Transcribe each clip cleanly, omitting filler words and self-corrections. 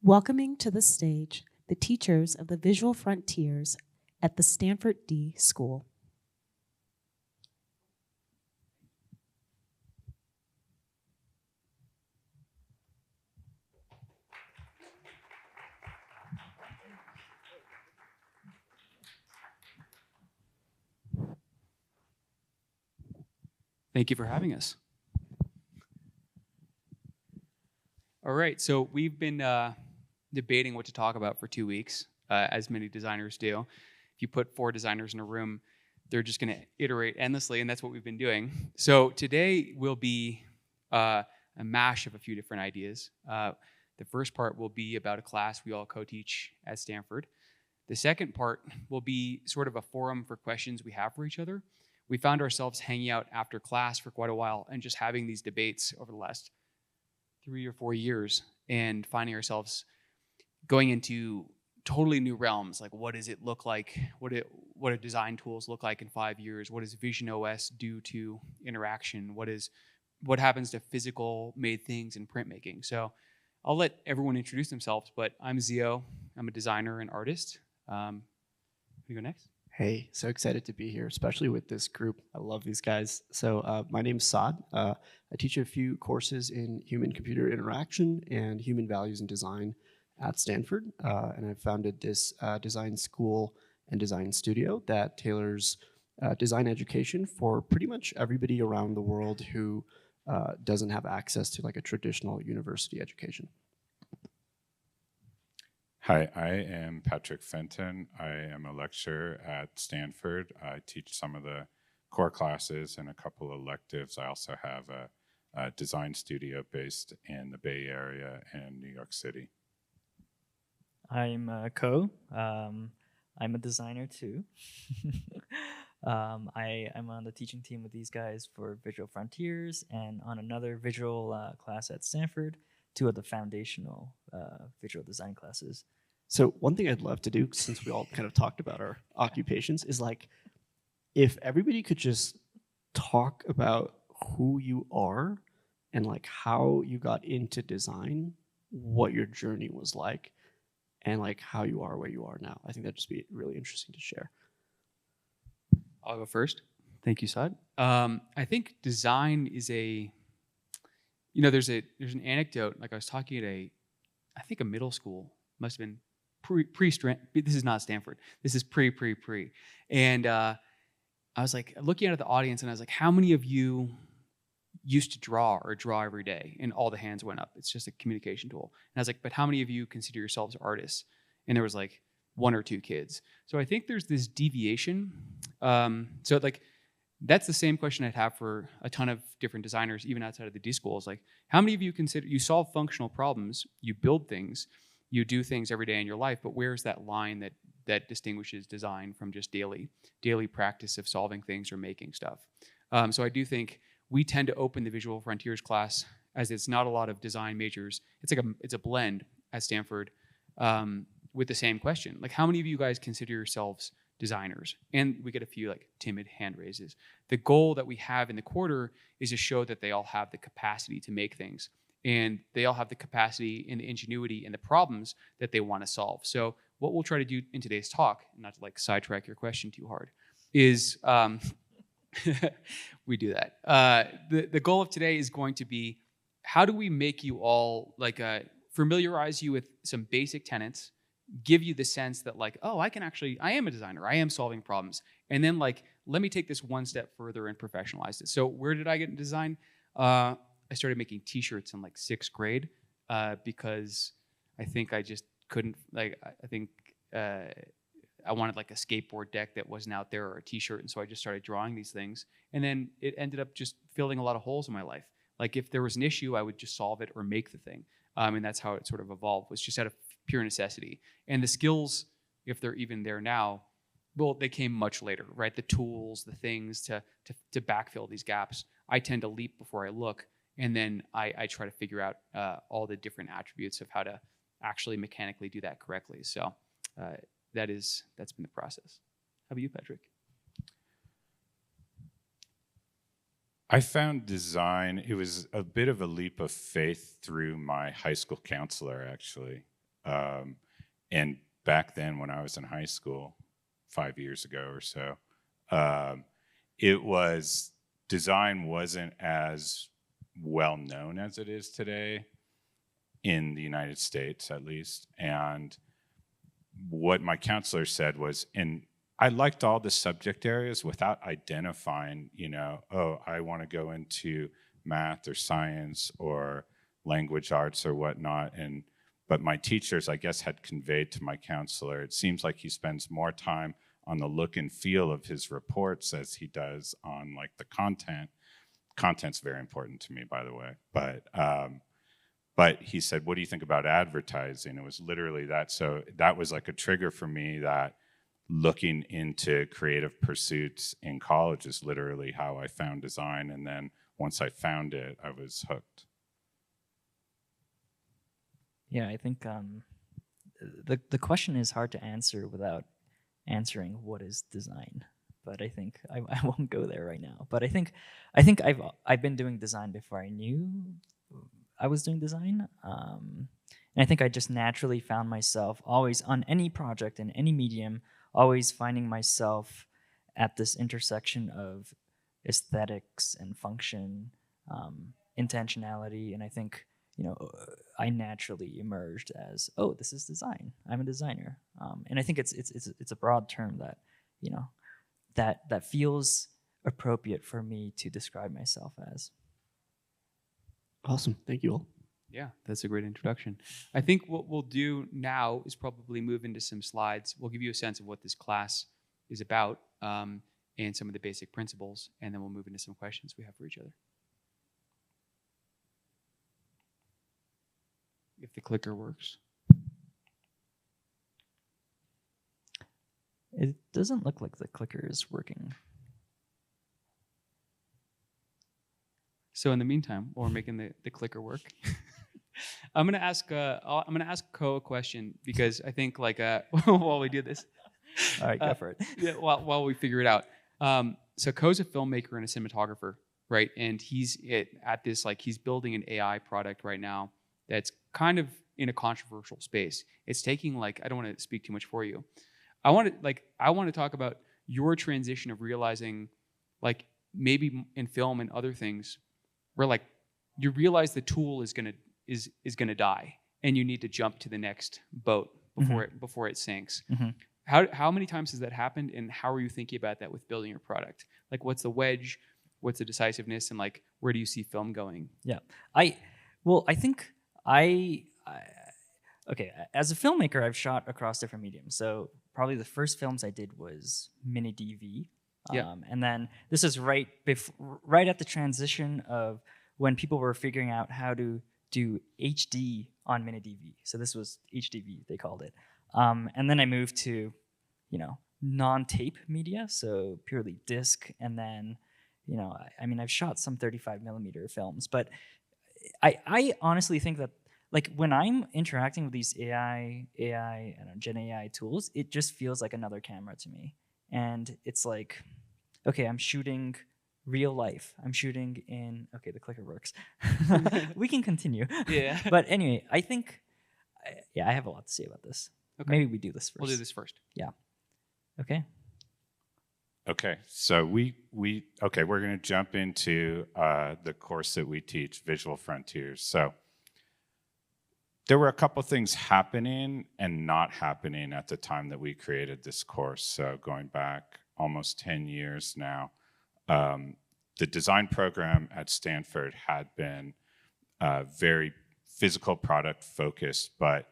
Welcoming to the stage the teachers of the Visual Frontiers at the Stanford D School. Thank you for having us. All right, so we've been debating what to talk about for 2 weeks, as many designers do. If you put 4 designers in a room, they're just going to iterate endlessly, and that's what we've been doing. So today will be a mash of a few different ideas. The first part will be about a class we all co-teach at Stanford. The second part will be sort of a forum for questions we have for each other. We found ourselves hanging out after class for quite a while and just having these debates over the last 3 or 4 years and finding ourselves going into totally new realms. Like, what does it look like? What do design tools look like in 5 years? What does Vision OS do to interaction? What happens to physical made things in printmaking? So I'll let everyone introduce themselves, but I'm Zio. I'm a designer and artist. You go next. Hey, so excited to be here, especially with this group. I love these guys. So my name's Saad. I teach a few courses in human-computer interaction and human values and design at Stanford. And I founded this design school and design studio that tailors design education for pretty much everybody around the world who doesn't have access to like a traditional university education. Hi, I am Patrick Fenton. I am a lecturer at Stanford. I teach some of the core classes and a couple of electives. I also have a design studio based in the Bay Area and New York City. I'm Ko. I'm a designer too. I'm on the teaching team with these guys for Visual Frontiers and on another visual class at Stanford, 2 of the foundational visual design classes. So one thing I'd love to do, since we all kind of talked about our occupations, is like, if everybody could just talk about who you are and like how you got into design, what your journey was like, and like how you are where you are now. I think that'd just be really interesting to share. I'll go first. Thank you, Saad. I think design is there's an anecdote. Like I was talking at I think a middle school, must have been this is not Stanford. This is pre. And I was like looking at the audience and I was like, how many of you used to draw or draw every day? And all the hands went up. It's just a communication tool. And I was like, but how many of you consider yourselves artists? And there was like 1 or 2 kids. So I think there's this deviation. So like, that's the same question I'd have for a ton of different designers, even outside of the D schools. Like, how many of you consider you solve functional problems, you build things, you do things every day in your life, but where's that line that distinguishes design from just daily practice of solving things or making stuff? So I do think we tend to open the Visual Frontiers class as it's not a lot of design majors. It's a blend at Stanford with the same question. Like, how many of you guys consider yourselves designers? And we get a few like timid hand raises. The goal that we have in the quarter is to show that they all have the capacity to make things. And they all have the capacity and the ingenuity and the problems that they want to solve. So what we'll try to do in today's talk, not to like sidetrack your question too hard, is we do that. The goal of today is going to be, how do we make you all like familiarize you with some basic tenets, give you the sense that like, oh, I am a designer, I am solving problems. And then like, let me take this one step further and professionalize it. So where did I get in design? I started making t-shirts in like 6th grade because I think I just couldn't, like, I think I wanted like a skateboard deck that wasn't out there or a t-shirt. And so I just started drawing these things. And then it ended up just filling a lot of holes in my life. Like if there was an issue, I would just solve it or make the thing. And that's how it sort of evolved, was just out of pure necessity. And the skills, if they're even there now, well, they came much later, right? The tools, the things to backfill these gaps. I tend to leap before I look. And then I try to figure out all the different attributes of how to actually mechanically do that correctly. So that's been the process. How about you, Patrick? I found design, it was a bit of a leap of faith through my high school counselor, actually. And back then, when I was in high school, 5 years ago or so, um, design wasn't as well known as it is today in the United States, at least. And what my counselor said was, and I liked all the subject areas without identifying, oh, I want to go into math or science or language arts or whatnot. But my teachers, I guess, had conveyed to my counselor, it seems like he spends more time on the look and feel of his reports as he does on like the content. Content's very important to me, by the way. But he said, what do you think about advertising? It was literally that. So that was like a trigger for me, that looking into creative pursuits in college is literally how I found design. And then once I found it, I was hooked. Yeah, I think the question is hard to answer without answering what is design. But I think I won't go there right now. But I think I've been doing design before I knew I was doing design. And I think I just naturally found myself always on any project in any medium, always finding myself at this intersection of aesthetics and function, intentionality. And I think, I naturally emerged as, oh, this is design. I'm a designer. And I think it's a broad term that, that feels appropriate for me to describe myself as. Awesome. Thank you all. Yeah, that's a great introduction. I think what we'll do now is probably move into some slides. We'll give you a sense of what this class is about and some of the basic principles, and then we'll move into some questions we have for each other. If the clicker works. It doesn't look like the clicker is working. So in the meantime, while we're making the clicker work, I'm gonna ask Ko a question, because I think while we do this, All right, go for it. yeah, while we figure it out. So Ko's a filmmaker and a cinematographer, right? And he's he's building an AI product right now that's kind of in a controversial space. It's taking I don't want to speak too much for you. I want to talk about your transition of realizing, maybe in film and other things, where you realize the tool is gonna die, and you need to jump to the next boat before it sinks. Mm-hmm. How many times has that happened, and how are you thinking about that with building your product? What's the wedge? What's the decisiveness, and where do you see film going? Yeah, I think okay, as a filmmaker, I've shot across different mediums. So probably the first films I did was mini DV. Yeah. And then this is right at the transition of when people were figuring out how to do HD on mini DV. So this was HDV, they called it. And then I moved to, non-tape media, so purely disc. And then, I've shot some 35 millimeter films, but I honestly think that when I'm interacting with these AI and Gen AI tools, it just feels like another camera to me. And it's okay, I'm shooting real life. I'm shooting in, okay, the clicker works. We can continue. Yeah. But anyway, I think, I have a lot to say about this. Okay. Maybe we do this first. We'll do this first. Yeah. Okay. Okay, so we're going to jump into the course that we teach, Visual Frontiers. So there were a couple things happening and not happening at the time that we created this course. So going back almost 10 years now, the design program at Stanford had been very physical product focused, but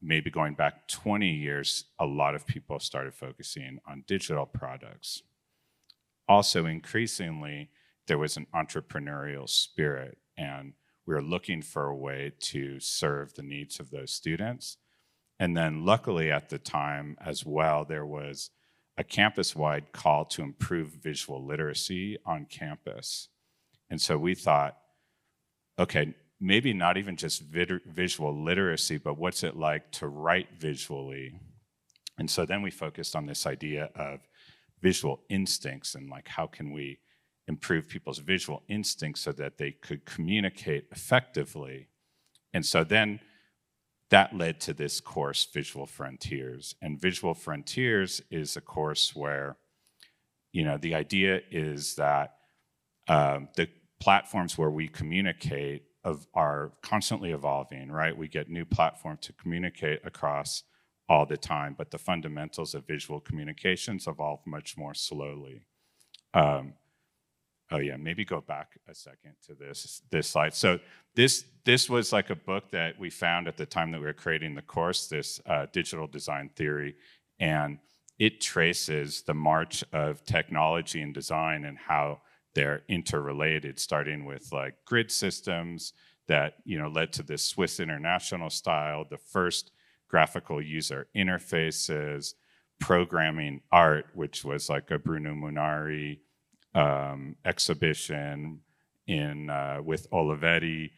maybe going back 20 years, a lot of people started focusing on digital products. Also, increasingly, there was an entrepreneurial spirit, and we were looking for a way to serve the needs of those students. And then luckily at the time as well, there was a campus-wide call to improve visual literacy on campus. And so we thought, okay, maybe not even just visual literacy, but what's it like to write visually? And so then we focused on this idea of visual instincts and how can we improve people's visual instincts so that they could communicate effectively. And so then that led to this course, Visual Frontiers. And Visual Frontiers is a course where, the idea is that the platforms where we communicate are constantly evolving, right? We get new platforms to communicate across all the time, but the fundamentals of visual communications evolve much more slowly. Maybe go back a second to this slide. So this was like a book that we found at the time that we were creating the course, this digital design theory, and it traces the march of technology and design and how they're interrelated, starting with like grid systems that led to this Swiss international style, the first graphical user interfaces, programming art, which was like a Bruno Munari exhibition with Olivetti,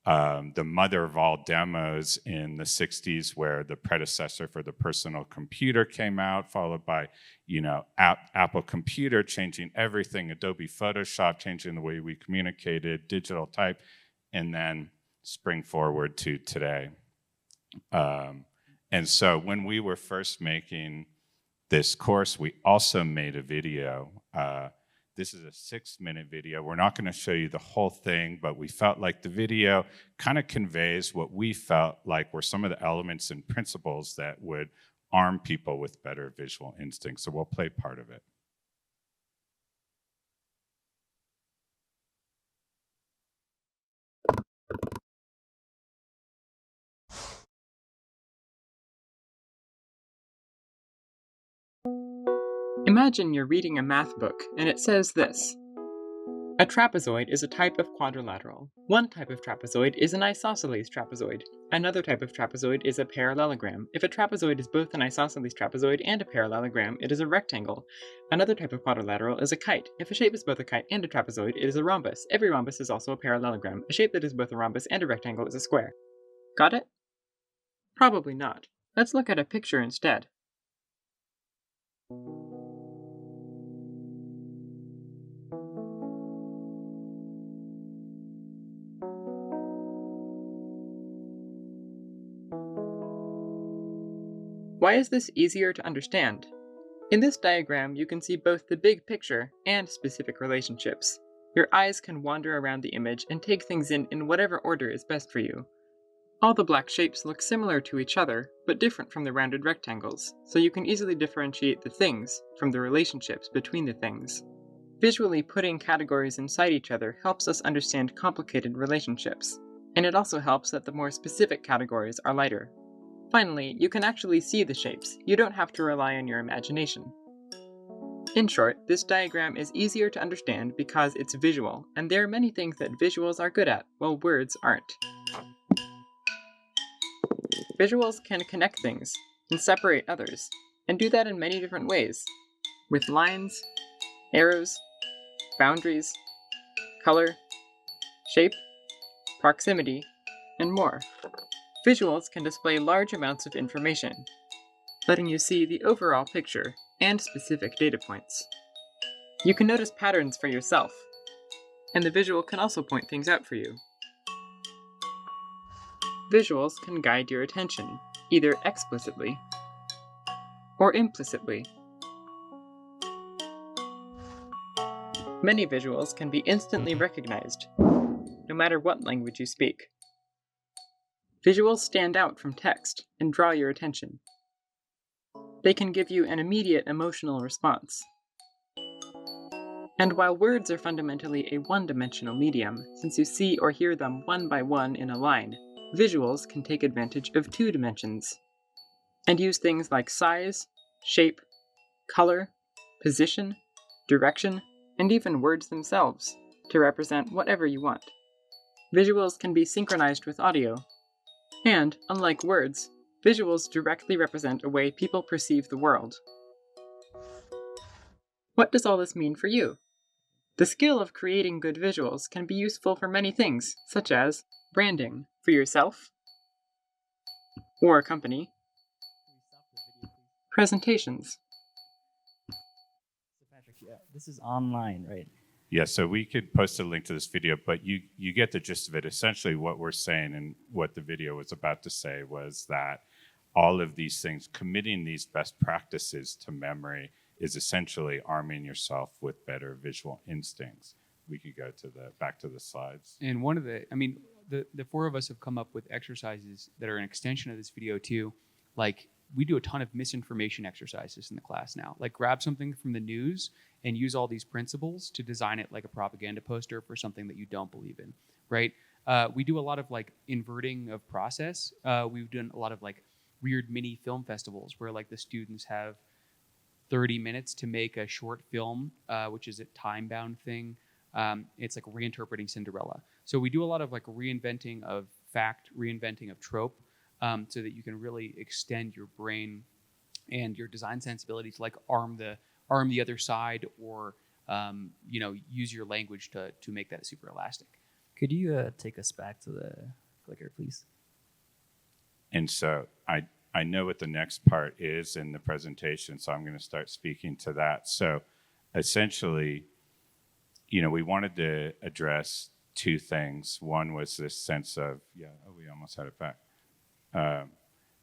the mother of all demos in the 60s, where the predecessor for the personal computer came out, followed by, Apple Computer changing everything, Adobe Photoshop changing the way we communicated, digital type, and then spring forward to today. And so when we were first making this course, we also made a video. This is a 6-minute video. We're not going to show you the whole thing, but we felt like the video kind of conveys what we felt like were some of the elements and principles that would arm people with better visual instincts. So we'll play part of it. Imagine you're reading a math book, and it says this. A trapezoid is a type of quadrilateral. One type of trapezoid is an isosceles trapezoid. Another type of trapezoid is a parallelogram. If a trapezoid is both an isosceles trapezoid and a parallelogram, it is a rectangle. Another type of quadrilateral is a kite. If a shape is both a kite and a trapezoid, it is a rhombus. Every rhombus is also a parallelogram. A shape that is both a rhombus and a rectangle is a square. Got it? Probably not. Let's look at a picture instead. Why is this easier to understand? In this diagram, you can see both the big picture and specific relationships. Your eyes can wander around the image and take things in whatever order is best for you. All the black shapes look similar to each other, but different from the rounded rectangles, so you can easily differentiate the things from the relationships between the things. Visually putting categories inside each other helps us understand complicated relationships, and it also helps that the more specific categories are lighter. Finally, you can actually see the shapes. You don't have to rely on your imagination. In short, this diagram is easier to understand because it's visual, and there are many things that visuals are good at, while words aren't. Visuals can connect things and separate others, and do that in many different ways, with lines, arrows, boundaries, color, shape, proximity, and more. Visuals can display large amounts of information, letting you see the overall picture and specific data points. You can notice patterns for yourself, and the visual can also point things out for you. Visuals can guide your attention, either explicitly or implicitly. Many visuals can be instantly recognized, no matter what language you speak. Visuals stand out from text and draw your attention. They can give you an immediate emotional response. And while words are fundamentally a one-dimensional medium, since you see or hear them one by one in a line, visuals can take advantage of 2 dimensions, and use things like size, shape, color, position, direction, and even words themselves to represent whatever you want. Visuals can be synchronized with audio, and, unlike words, visuals directly represent a way people perceive the world. What does all this mean for you? The skill of creating good visuals can be useful for many things, such as branding for yourself or a company, presentations, So Patrick, yeah, this is online, right? Yeah, so we could post a link to this video, but you get the gist of it. Essentially, what we're saying and what the video was about to say was that all of these things, committing these best practices to memory, is essentially arming yourself with better visual instincts. We could go to back to the slides. And one of the four of us have come up with exercises that are an extension of this video too. Like, we do a ton of misinformation exercises in the class now. Like, grab something from the news and use all these principles to design it like a propaganda poster for something that you don't believe in, right? We do a lot of like inverting of process. We've done a lot of like weird mini film festivals where like the students have 30 minutes to make a short film, which is a time-bound thing. It's like reinterpreting Cinderella. So we do a lot of like reinventing of fact, reinventing of trope, so that you can really extend your brain and your design sensibility to like arm the other side, or use your language to make that super elastic. Could you take us back to the clicker, please? And so I know what the next part is in the presentation, so I'm going to start speaking to that. So essentially, we wanted to address two things. One was this sense of, we almost had it back.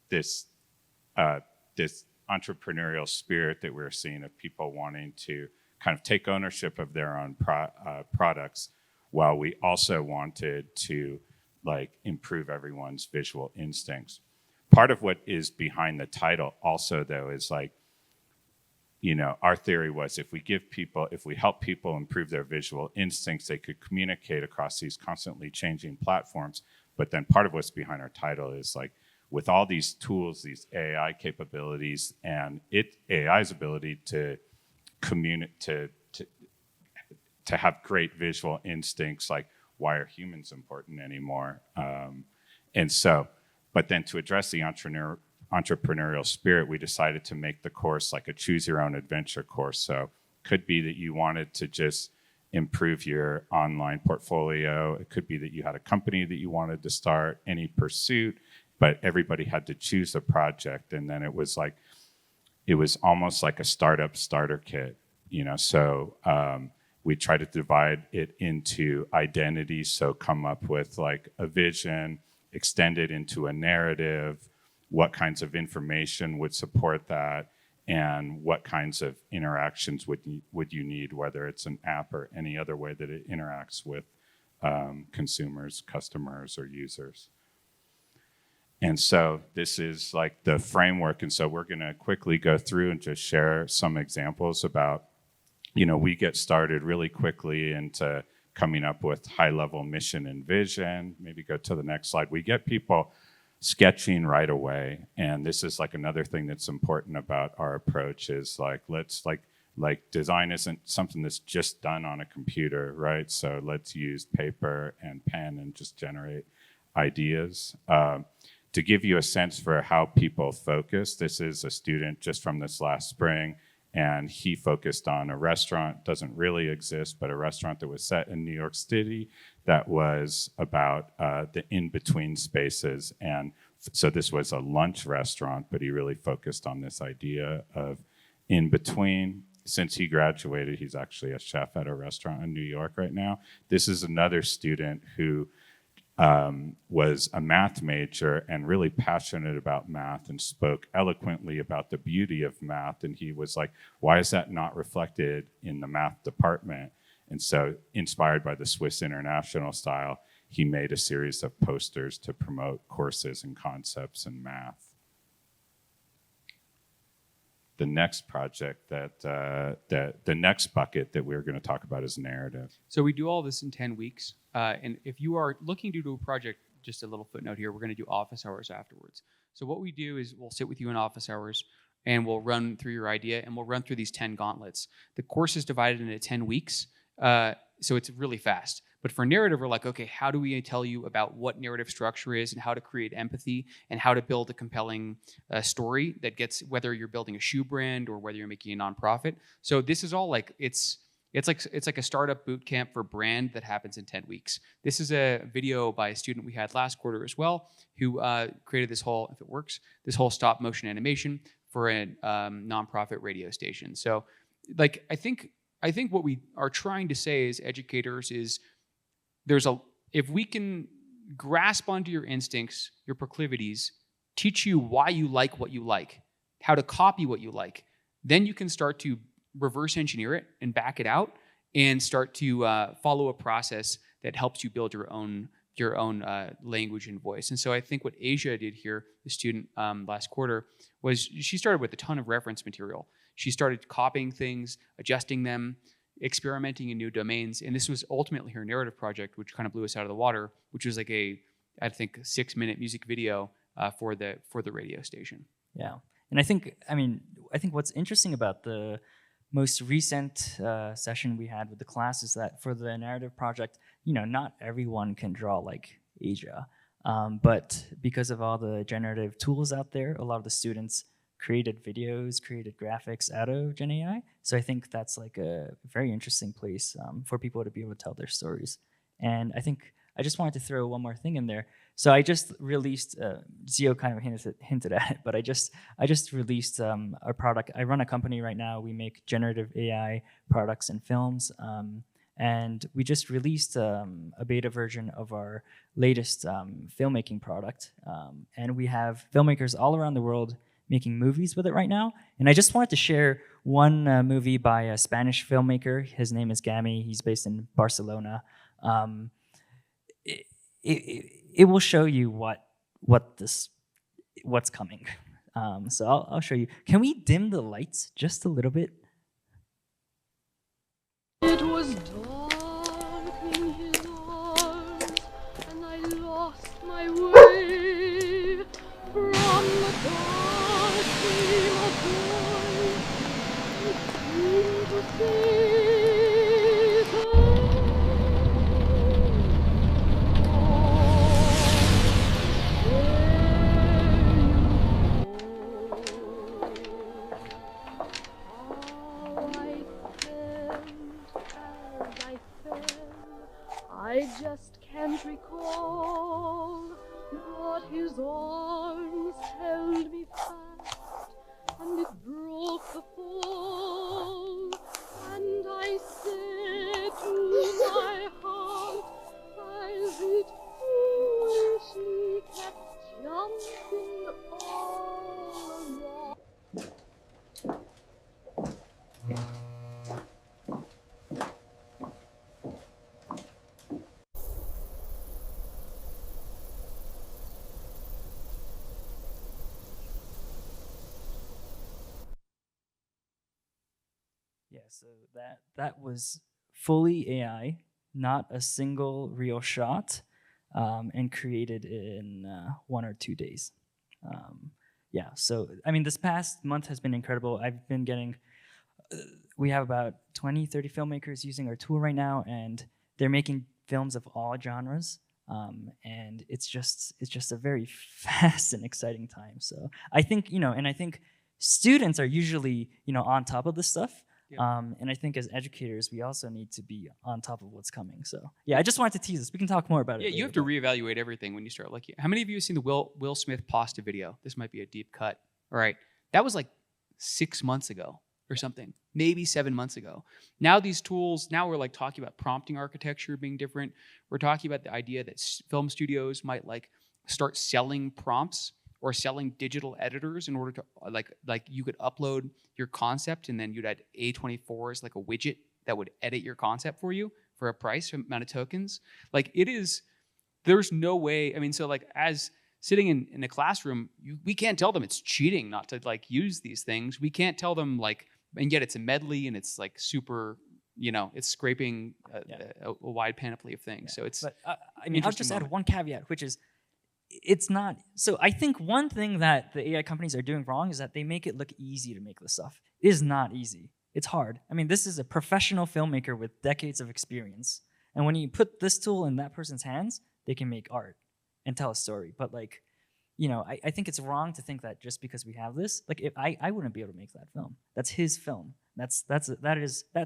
This entrepreneurial spirit that we're seeing of people wanting to kind of take ownership of their own products, while we also wanted to like improve everyone's visual instincts. Part of what is behind the title also, though, is like, our theory was if we help people improve their visual instincts, they could communicate across these constantly changing platforms. But then part of what's behind our title is like, with all these tools, these AI capabilities, and AI's ability to communicate, to have great visual instincts, like, why are humans important anymore? But then to address the entrepreneurial spirit, we decided to make the course like a choose your own adventure course. So could be that you wanted to just improve your online portfolio. It could be that you had a company that you wanted to start, any pursuit, but everybody had to choose a project. And then it was almost like a startup starter kit, So we try to divide it into identities. So come up with like a vision, extend it into a narrative, what kinds of information would support that, and what kinds of interactions would you need, whether it's an app or any other way that it interacts with consumers, customers, or users. And so this is like the framework. And so we're going to quickly go through and just share some examples about, we get started really quickly into coming up with high-level mission and vision. Maybe go to the next slide. We get people sketching right away. And this is like another thing that's important about our approach is like, let's like design isn't something that's just done on a computer, right? So let's use paper and pen and just generate ideas. To give you a sense for how people focus, this is a student just from this last spring, and he focused on a restaurant, doesn't really exist, but a restaurant that was set in New York City that was about the in-between spaces. And so this was a lunch restaurant, but he really focused on this idea of in-between. Since he graduated, he's actually a chef at a restaurant in New York right now. This is another student who was a math major and really passionate about math and spoke eloquently about the beauty of math. And he was like, why is that not reflected in the math department? And so, inspired by the Swiss International style, he made a series of posters to promote courses and concepts in math. The next project the next bucket that we're going to talk about is narrative. So we do all this in 10 weeks. And if you are looking to do a project, just a little footnote here, we're going to do office hours afterwards. So what we do is we'll sit with you in office hours and we'll run through your idea and we'll run through these 10 gauntlets. The course is divided into 10 weeks, so it's really fast. But for narrative, we're like, okay, how do we tell you about what narrative structure is and how to create empathy and how to build a compelling story that gets, whether you're building a shoe brand or whether you're making a nonprofit. So this is all like, it's like a startup boot camp for brand that happens in 10 weeks. This is a video by a student we had last quarter as well, who created this whole, if it works, this whole stop motion animation for a nonprofit radio station. So like, I think I think what we are trying to say as educators is if we can grasp onto your instincts, your proclivities, teach you why you like what you like, how to copy what you like, then you can start to reverse engineer it and back it out and start to follow a process that helps you build your own language and voice. And so I think what Asia did here, the student last quarter, was she started with a ton of reference material. She started copying things, adjusting them, experimenting in new domains. And this was ultimately her narrative project, which kind of blew us out of the water, which was like I think 6-minute music video for the radio station. Yeah. And I think what's interesting about the most recent session we had with the class is that for the narrative project, not everyone can draw like Asia. But because of all the generative tools out there, a lot of the students created videos, created graphics out of Gen AI. So I think that's like a very interesting place for people to be able to tell their stories. And I think I just wanted to throw one more thing in there. So I just released, Zio kind of hinted at it, but I just released a product. I run a company right now. We make generative AI products and films. And we just released a beta version of our latest filmmaking product. And we have filmmakers all around the world making movies with it right now. And I just wanted to share one movie by a Spanish filmmaker. His name is Gami. He's based in Barcelona. It will show you what's coming. So I'll show you. Can we dim the lights just a little bit? It was dark in his arms, and I lost my way from the dark stream of joy. It seemed to say so. I just can't recall, but his arms held me fast, and it broke the fall. And I said to my heart, as it foolishly kept jumping all around. Yeah, so that was fully AI, not a single real shot, and created in 1 or 2 days. Yeah, so I mean, this past month has been incredible. I've been getting, we have about 20, 30 filmmakers using our tool right now, and they're making films of all genres. And it's just a very fast and exciting time. So I think, and I think students are usually, on top of this stuff. Yeah. And I think as educators, we also need to be on top of what's coming. So yeah, I just wanted to tease this. We can talk more about it. Yeah, you have to reevaluate everything when you start. Like, how many of you have seen the Will Smith pasta video? This might be a deep cut. All right, that was like 6 months ago or something, maybe 7 months ago. Now these tools, now we're like talking about prompting architecture being different. We're talking about the idea that film studios might like start selling prompts or selling digital editors in order to like you could upload your concept and then you'd add A24 as like a widget that would edit your concept for you for a price amount of tokens. Like there's no way. I mean, so like as sitting in a classroom, we can't tell them it's cheating not to like use these things. We can't tell them like, and yet it's a medley and it's like super, it's scraping a wide panoply of things. Yeah. So it's, but I mean, I'll just add one caveat, which is, it's not. So I think one thing that the AI companies are doing wrong is that they make it look easy to make this stuff. It is not easy. It's hard. I mean, this is a professional filmmaker with decades of experience. And when you put this tool in that person's hands, they can make art and tell a story. But like, I think it's wrong to think that just because we have this, like if I wouldn't be able to make that film. That's his film. That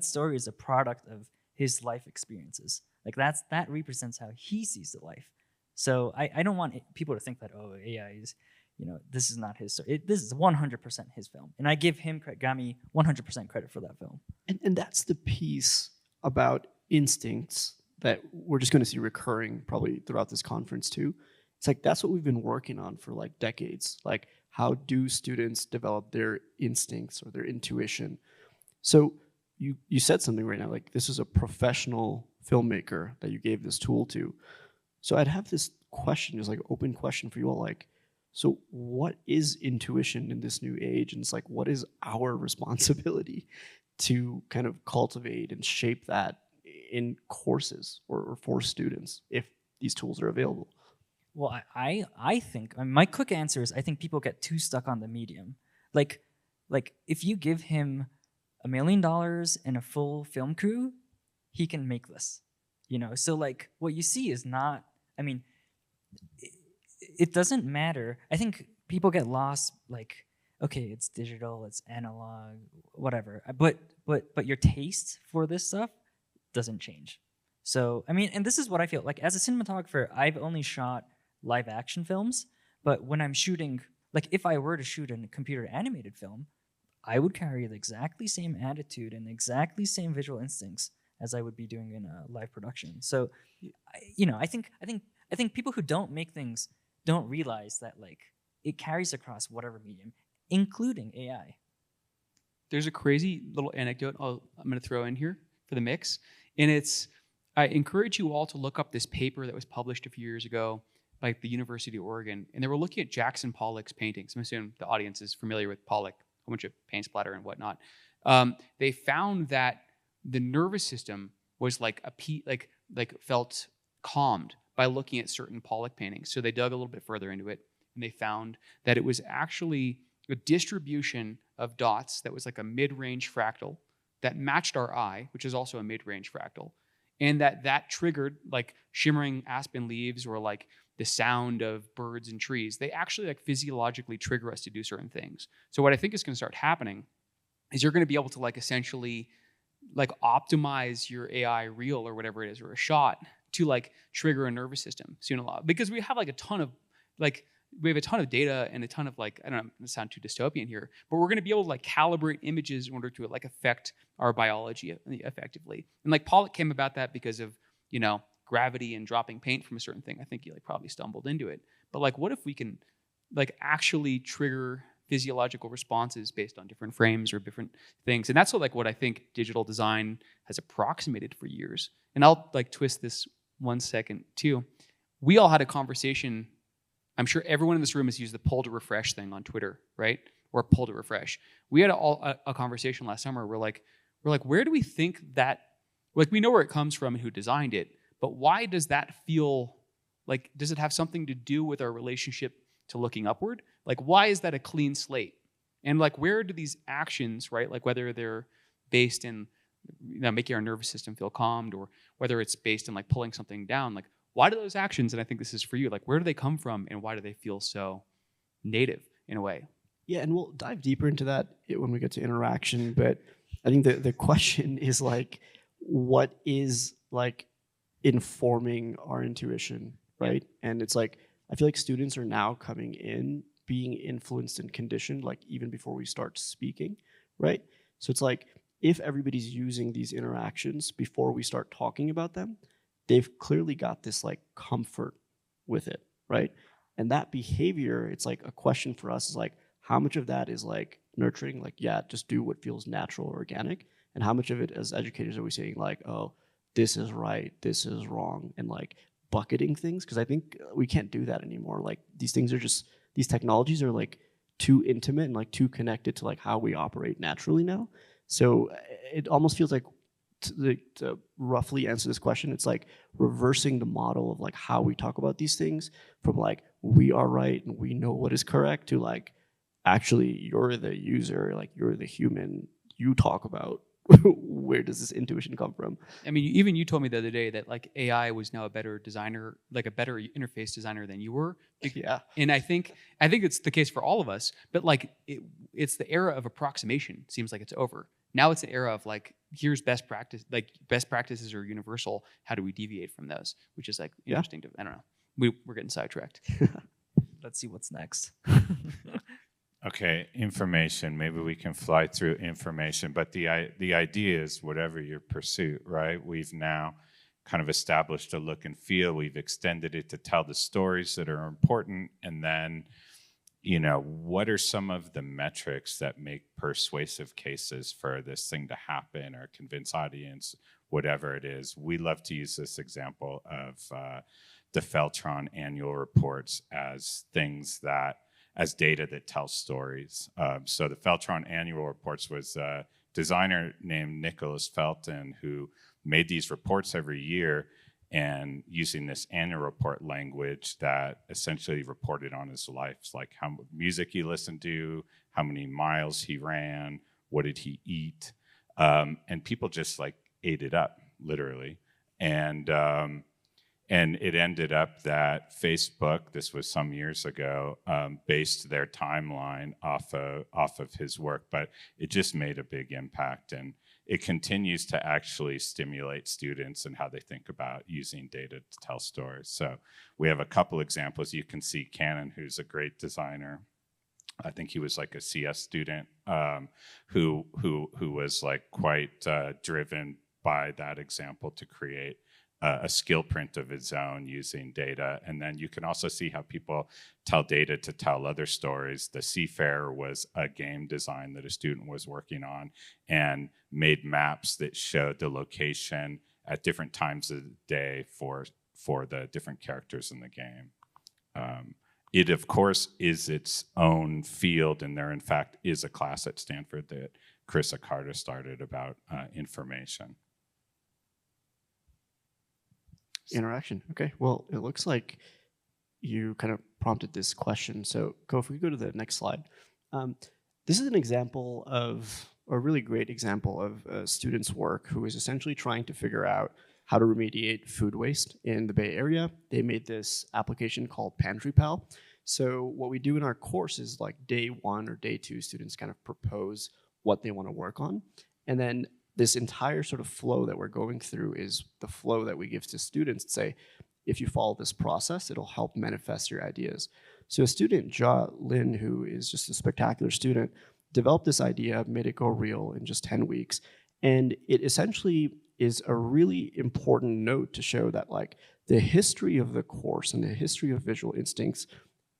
story is a product of his life experiences. Like that represents how he sees the life. So I don't want people to think that, oh, AI this is not his story. This is 100% his film, and I give him Gami 100% credit for that film. And that's the piece about instincts that we're just going to see recurring probably throughout this conference too. It's like that's what we've been working on for like decades. Like, how do students develop their instincts or their intuition? So you said something right now, like this is a professional filmmaker that you gave this tool to. So I'd have this question, just like open question for you all, like, so what is intuition in this new age? And it's like, what is our responsibility to kind of cultivate and shape that in courses or for students if these tools are available? Well, I think my quick answer is I think people get too stuck on the medium. Like if you give him $1 million and a full film crew, he can make this. So like what you see is not. I mean, it doesn't matter. I think people get lost. Like, okay, it's digital, it's analog, whatever. But your taste for this stuff doesn't change. So I mean, and this is what I feel like as a cinematographer. I've only shot live action films, but when I'm shooting, like if I were to shoot a computer animated film, I would carry the exactly same attitude and exactly same visual instincts as I would be doing in a live production. So, I think people who don't make things don't realize that like it carries across whatever medium, including AI. There's a crazy little anecdote I'm going to throw in here for the mix, and I encourage you all to look up this paper that was published a few years ago by the University of Oregon, and they were looking at Jackson Pollock's paintings. I'm assuming the audience is familiar with Pollock, a bunch of paint splatter and whatnot. They found that the nervous system was like felt calmed by looking at certain Pollock paintings. So they dug a little bit further into it, and they found that it was actually a distribution of dots that was like a mid-range fractal that matched our eye, which is also a mid-range fractal, and that triggered like shimmering aspen leaves or like the sound of birds and trees. They actually like physiologically trigger us to do certain things. So what I think is going to start happening is you're going to be able to like essentially like optimize your AI reel or whatever it is, or a shot to like trigger a nervous system soon enough. Because we have a ton of data and a ton of like, I don't know, it sound too dystopian here, but we're going to be able to like calibrate images in order to like affect our biology effectively. And like Pollock came about that because of, gravity and dropping paint from a certain thing. I think he like probably stumbled into it. But like, what if we can like actually trigger physiological responses based on different frames or different things? And that's what I think digital design has approximated for years. And I'll like twist this 1 second too. We all had a conversation. I'm sure everyone in this room has used the pull to refresh thing on Twitter, right? Or pull to refresh. We had a conversation last summer. We're like, where do we think that? Like, we know where it comes from and who designed it, but why does that feel like? Does it have something to do with our relationship to looking upward? Like, why is that a clean slate? And like, where do these actions, right? Like, whether they're based in making our nervous system feel calmed, or whether it's based in like pulling something down, like, why do those actions, and I think this is for you, like, where do they come from and why do they feel so native in a way? Yeah, and we'll dive deeper into that when we get to interaction. But I think the question is like, what is like informing our intuition, right? And it's like, I feel like students are now coming in being influenced and conditioned, like even before we start speaking, right? So it's like, if everybody's using these interactions before we start talking about them, they've clearly got this like comfort with it, right? And that behavior, it's like a question for us is like, how much of that is like nurturing, like, yeah, just do what feels natural or organic, and how much of it as educators are we saying like, oh, this is right, this is wrong, and like bucketing things? Because I think we can't do that anymore. Like, these things are just, these technologies are like too intimate and like too connected to like how we operate naturally now. So it almost feels like, to roughly answer this question, it's like reversing the model of like how we talk about these things from like we are right and we know what is correct to like, actually you're the user, like you're the human, you talk about where does this intuition come from. I mean, even you told me the other day that like AI was now a better designer, like a better interface designer than you were. Yeah. And I think it's the case for all of us, but like it's the era of approximation. Seems like it's over. Now it's an era of like, here's best practice, like best practices are universal. How do we deviate from those? Which is like interesting to, I don't know. We're getting sidetracked. let's see what's next. Okay, information. Maybe we can fly through information, but the idea is whatever your pursuit, right? We've now kind of established a look and feel. We've extended it to tell the stories that are important, and then, what are some of the metrics that make persuasive cases for this thing to happen or convince audience, whatever it is. We love to use this example of the Feltron annual reports as data that tells stories. So the Feltron annual reports was a designer named Nicholas Felton who made these reports every year, and using this annual report language that essentially reported on his life, like how much music he listened to, how many miles he ran, what did he eat, and people just like ate it up, literally. And it ended up that Facebook, this was some years ago, based their timeline off of his work, but it just made a big impact, and it continues to actually stimulate students and how they think about using data to tell stories. So we have a couple examples. You can see Cannon, who's a great designer. I think he was like a CS student who was like quite driven by that example to create a skill print of its own using data. And then you can also see how people tell data to tell other stories. The Seafarer was a game design that a student was working on and made maps that showed the location at different times of the day for the different characters in the game. It, of course, is its own field, and there, in fact, is a class at Stanford that Chris Accardo started about information. Interaction. Okay. Well, it looks like you kind of prompted this question. So, if we go to the next slide, this is an example of a really great example of a student's work who is essentially trying to figure out how to remediate food waste in the Bay Area. They made this application called Pantry Pal. So, what we do in our course is like day 1 or day 2, students kind of propose what they want to work on, and then this entire sort of flow that we're going through is the flow that we give to students to say, if you follow this process, it'll help manifest your ideas. So a student, Ja Lin, who is just a spectacular student, developed this idea, made it go real in just 10 weeks. And it essentially is a really important note to show that like the history of the course and the history of visual instincts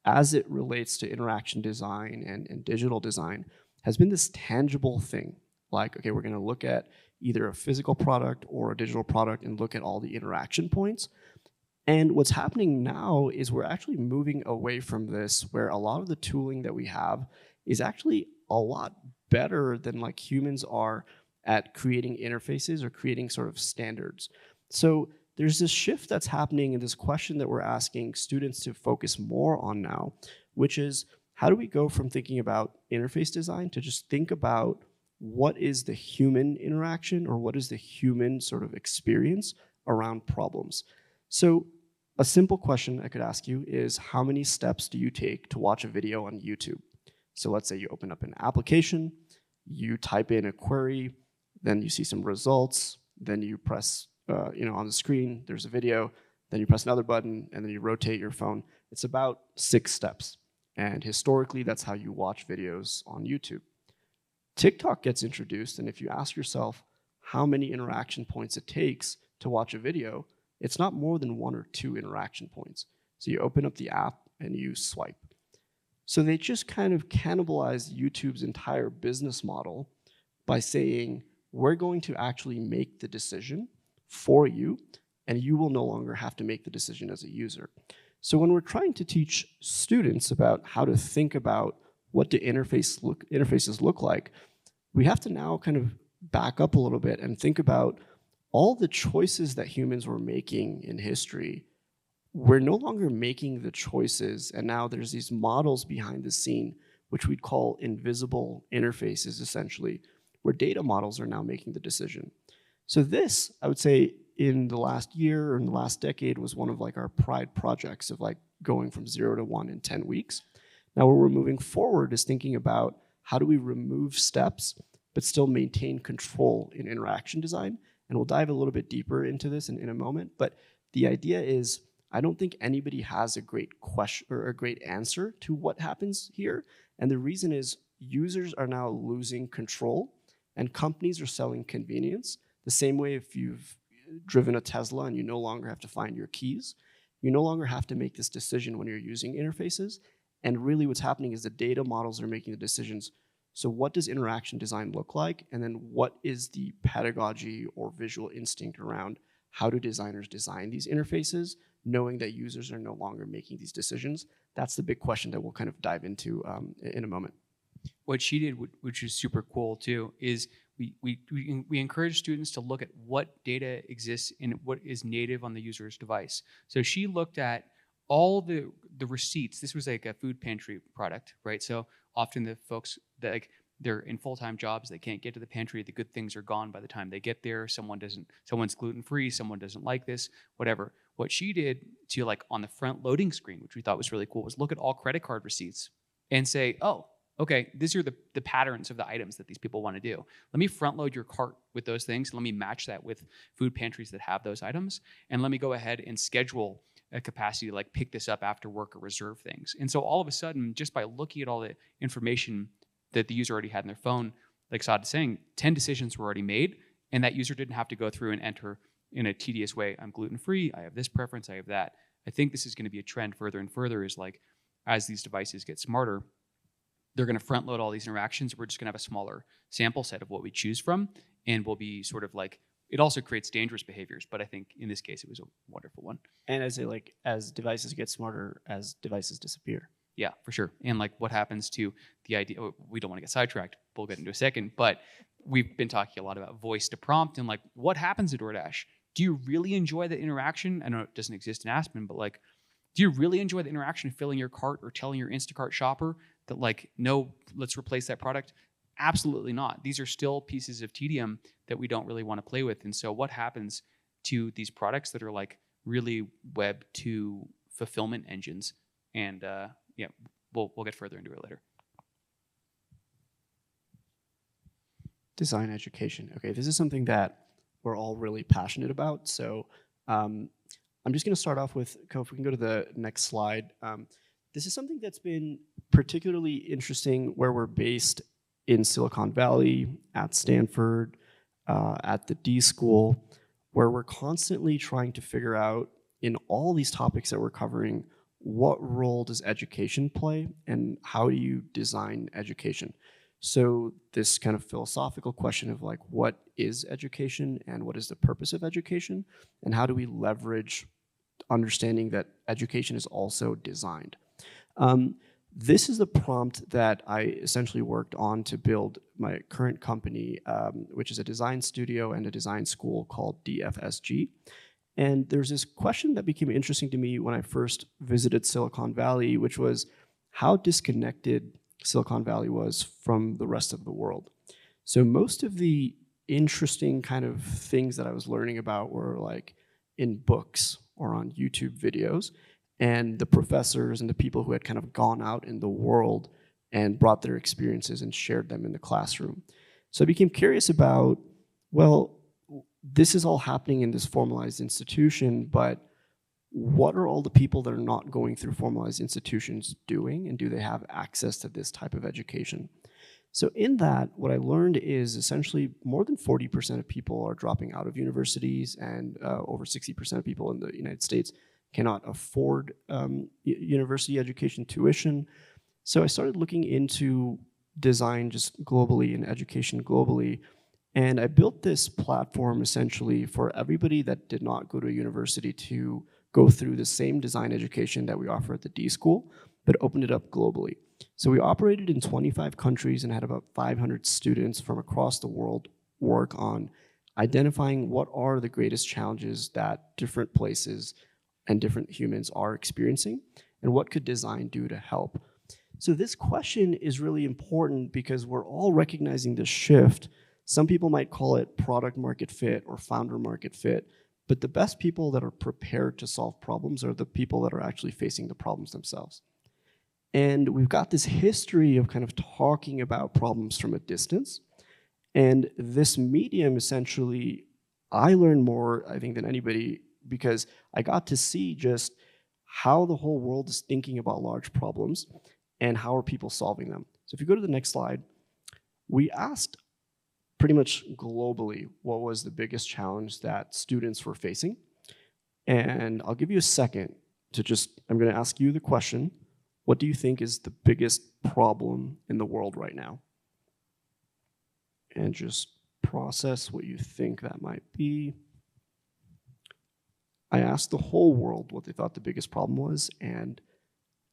as it relates to interaction design and digital design has been this tangible thing. Like, okay, we're going to look at either a physical product or a digital product and look at all the interaction points. And what's happening now is we're actually moving away from this, where a lot of the tooling that we have is actually a lot better than like humans are at creating interfaces or creating sort of standards. So there's this shift that's happening, and this question that we're asking students to focus more on now, which is how do we go from thinking about interface design to just think about what is the human interaction or what is the human sort of experience around problems. So a simple question I could ask you is, how many steps do you take to watch a video on YouTube? So let's say you open up an application, you type in a query, then you see some results, then you press, on the screen, there's a video, then you press another button, and then you rotate your phone. It's about 6 steps. And historically, that's how you watch videos on YouTube. TikTok gets introduced, and if you ask yourself how many interaction points it takes to watch a video, it's not more than 1 or 2 interaction points. So you open up the app and you swipe. So they just kind of cannibalized YouTube's entire business model by saying, we're going to actually make the decision for you, and you will no longer have to make the decision as a user. So when we're trying to teach students about how to think about what do interfaces look like, we have to now kind of back up a little bit and think about all the choices that humans were making in history. We're no longer making the choices, and now there's these models behind the scene, which we'd call invisible interfaces, essentially, where data models are now making the decision. So this, I would say, in the last year or in the last decade was one of like our pride projects of like going from 0 to 1 in 10 weeks. Now, where we're moving forward is thinking about how do we remove steps, but still maintain control in interaction design. And we'll dive a little bit deeper into this in a moment. But the idea is, I don't think anybody has a great question or a great answer to what happens here. And the reason is users are now losing control and companies are selling convenience. The same way if you've driven a Tesla and you no longer have to find your keys, you no longer have to make this decision when you're using interfaces. And really what's happening is the data models are making the decisions. So what does interaction design look like? And then what is the pedagogy or visual instinct around how do designers design these interfaces, knowing that users are no longer making these decisions? That's the big question that we'll kind of dive into in a moment. What she did, which is super cool too, is we encourage students to look at what data exists and what is native on the user's device. So she looked at all the receipts. This was like a food pantry product, right? So often the folks that like they're in full-time jobs, they can't get to the pantry. The good things are gone by the time they get there. Someone's gluten-free, someone doesn't like this, whatever. What she did to like on the front loading screen, which we thought was really cool, was look at all credit card receipts and say, oh, okay, these are the patterns of the items that these people want to do. Let me front load your cart with those things. Let me match that with food pantries that have those items. And let me go ahead and schedule a capacity to like pick this up after work or reserve things. And so all of a sudden, just by looking at all the information that the user already had in their phone, like Saad is saying, 10 decisions were already made. And that user didn't have to go through and enter in a tedious way, I'm gluten-free, I have this preference, I have that. I think this is going to be a trend further and further is like, as these devices get smarter, they're going to front load all these interactions. We're just going to have a smaller sample set of what we choose from. And we'll be sort of like, it also creates dangerous behaviors. But I think in this case, it was a wonderful one. And as devices get smarter, as devices disappear. Yeah, for sure. And like what happens to the idea, we don't want to get sidetracked. We'll get into a second. But we've been talking a lot about voice to prompt and like what happens at DoorDash? Do you really enjoy the interaction? I know it doesn't exist in Aspen, but like, do you really enjoy the interaction of filling your cart or telling your Instacart shopper that like, no, let's replace that product? Absolutely not. These are still pieces of tedium that we don't really want to play with. And so what happens to these products that are like really web to fulfillment engines? And yeah, we'll get further into it later. Design education. Okay, this is something that we're all really passionate about. So I'm just going to start off with, if we can go to the next slide. This is something that's been particularly interesting where we're based in Silicon Valley, at Stanford, at the D School, where we're constantly trying to figure out in all these topics that we're covering, what role does education play and how do you design education? So this kind of philosophical question of like, what is education and what is the purpose of education? And how do we leverage understanding that education is also designed? This is the prompt that I essentially worked on to build my current company, which is a design studio and a design school called DFSG. And there's this question that became interesting to me when I first visited Silicon Valley, which was how disconnected Silicon Valley was from the rest of the world. So most of the interesting kind of things that I was learning about were like in books or on YouTube videos. And the professors and the people who had kind of gone out in the world and brought their experiences and shared them in the classroom. So I became curious about, well, this is all happening in this formalized institution, but what are all the people that are not going through formalized institutions doing, and do they have access to this type of education? So in that, what I learned is essentially more than 40% of people are dropping out of universities, and over 60% of people in the United States cannot afford university education tuition. So I started looking into design just globally and education globally. And I built this platform essentially for everybody that did not go to a university to go through the same design education that we offer at the D School, but opened it up globally. So we operated in 25 countries and had about 500 students from across the world work on identifying what are the greatest challenges that different places and different humans are experiencing, and what could design do to help? So this question is really important because we're all recognizing this shift. Some people might call it product market fit or founder market fit, but the best people that are prepared to solve problems are the people that are actually facing the problems themselves. And we've got this history of kind of talking about problems from a distance. And this medium essentially, I learned more, I think, than anybody because I got to see just how the whole world is thinking about large problems and how are people solving them. So if you go to the next slide, we asked pretty much globally what was the biggest challenge that students were facing. And I'll give you a second to I'm going to ask you the question, what do you think is the biggest problem in the world right now? And just process what you think that might be. I asked the whole world what they thought the biggest problem was, and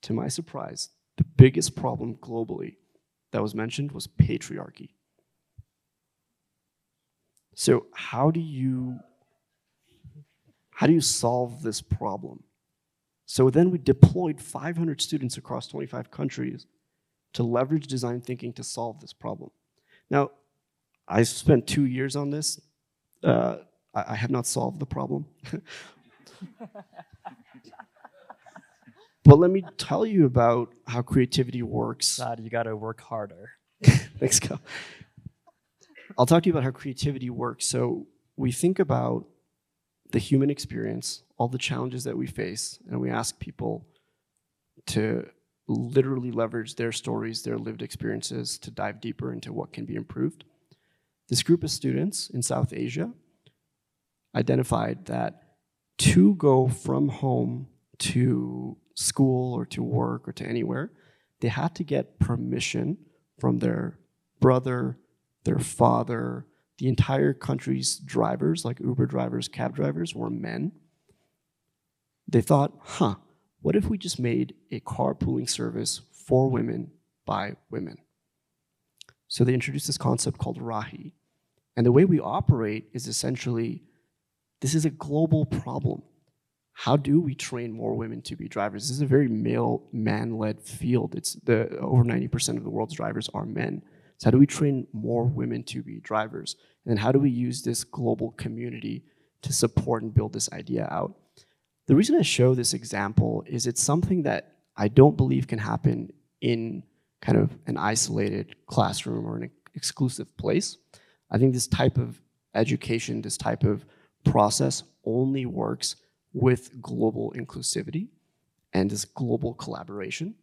to my surprise, the biggest problem globally that was mentioned was patriarchy. So how do you solve this problem? So then we deployed 500 students across 25 countries to leverage design thinking to solve this problem. Now, I spent 2 years on this. I have not solved the problem. But let me tell you about how creativity works. God, you got to work harder. Thanks, Kyle. I'll talk to you about how creativity works. So we think about the human experience, all the challenges that we face, and we ask people to literally leverage their stories, their lived experiences to dive deeper into what can be improved. This group of students in South Asia identified that to go from home to school or to work or to anywhere, they had to get permission from their brother, their father, the entire country's drivers, like Uber drivers, cab drivers, were men. They thought, what if we just made a carpooling service for women by women? So they introduced this concept called Rahi. And the way we operate is essentially, this is a global problem. How do we train more women to be drivers? This is a very male, man-led field. Over 90% of the world's drivers are men. So how do we train more women to be drivers? And how do we use this global community to support and build this idea out? The reason I show this example is it's something that I don't believe can happen in kind of an isolated classroom or an exclusive place. I think this type of education, this type of process only works with global inclusivity and this global collaboration.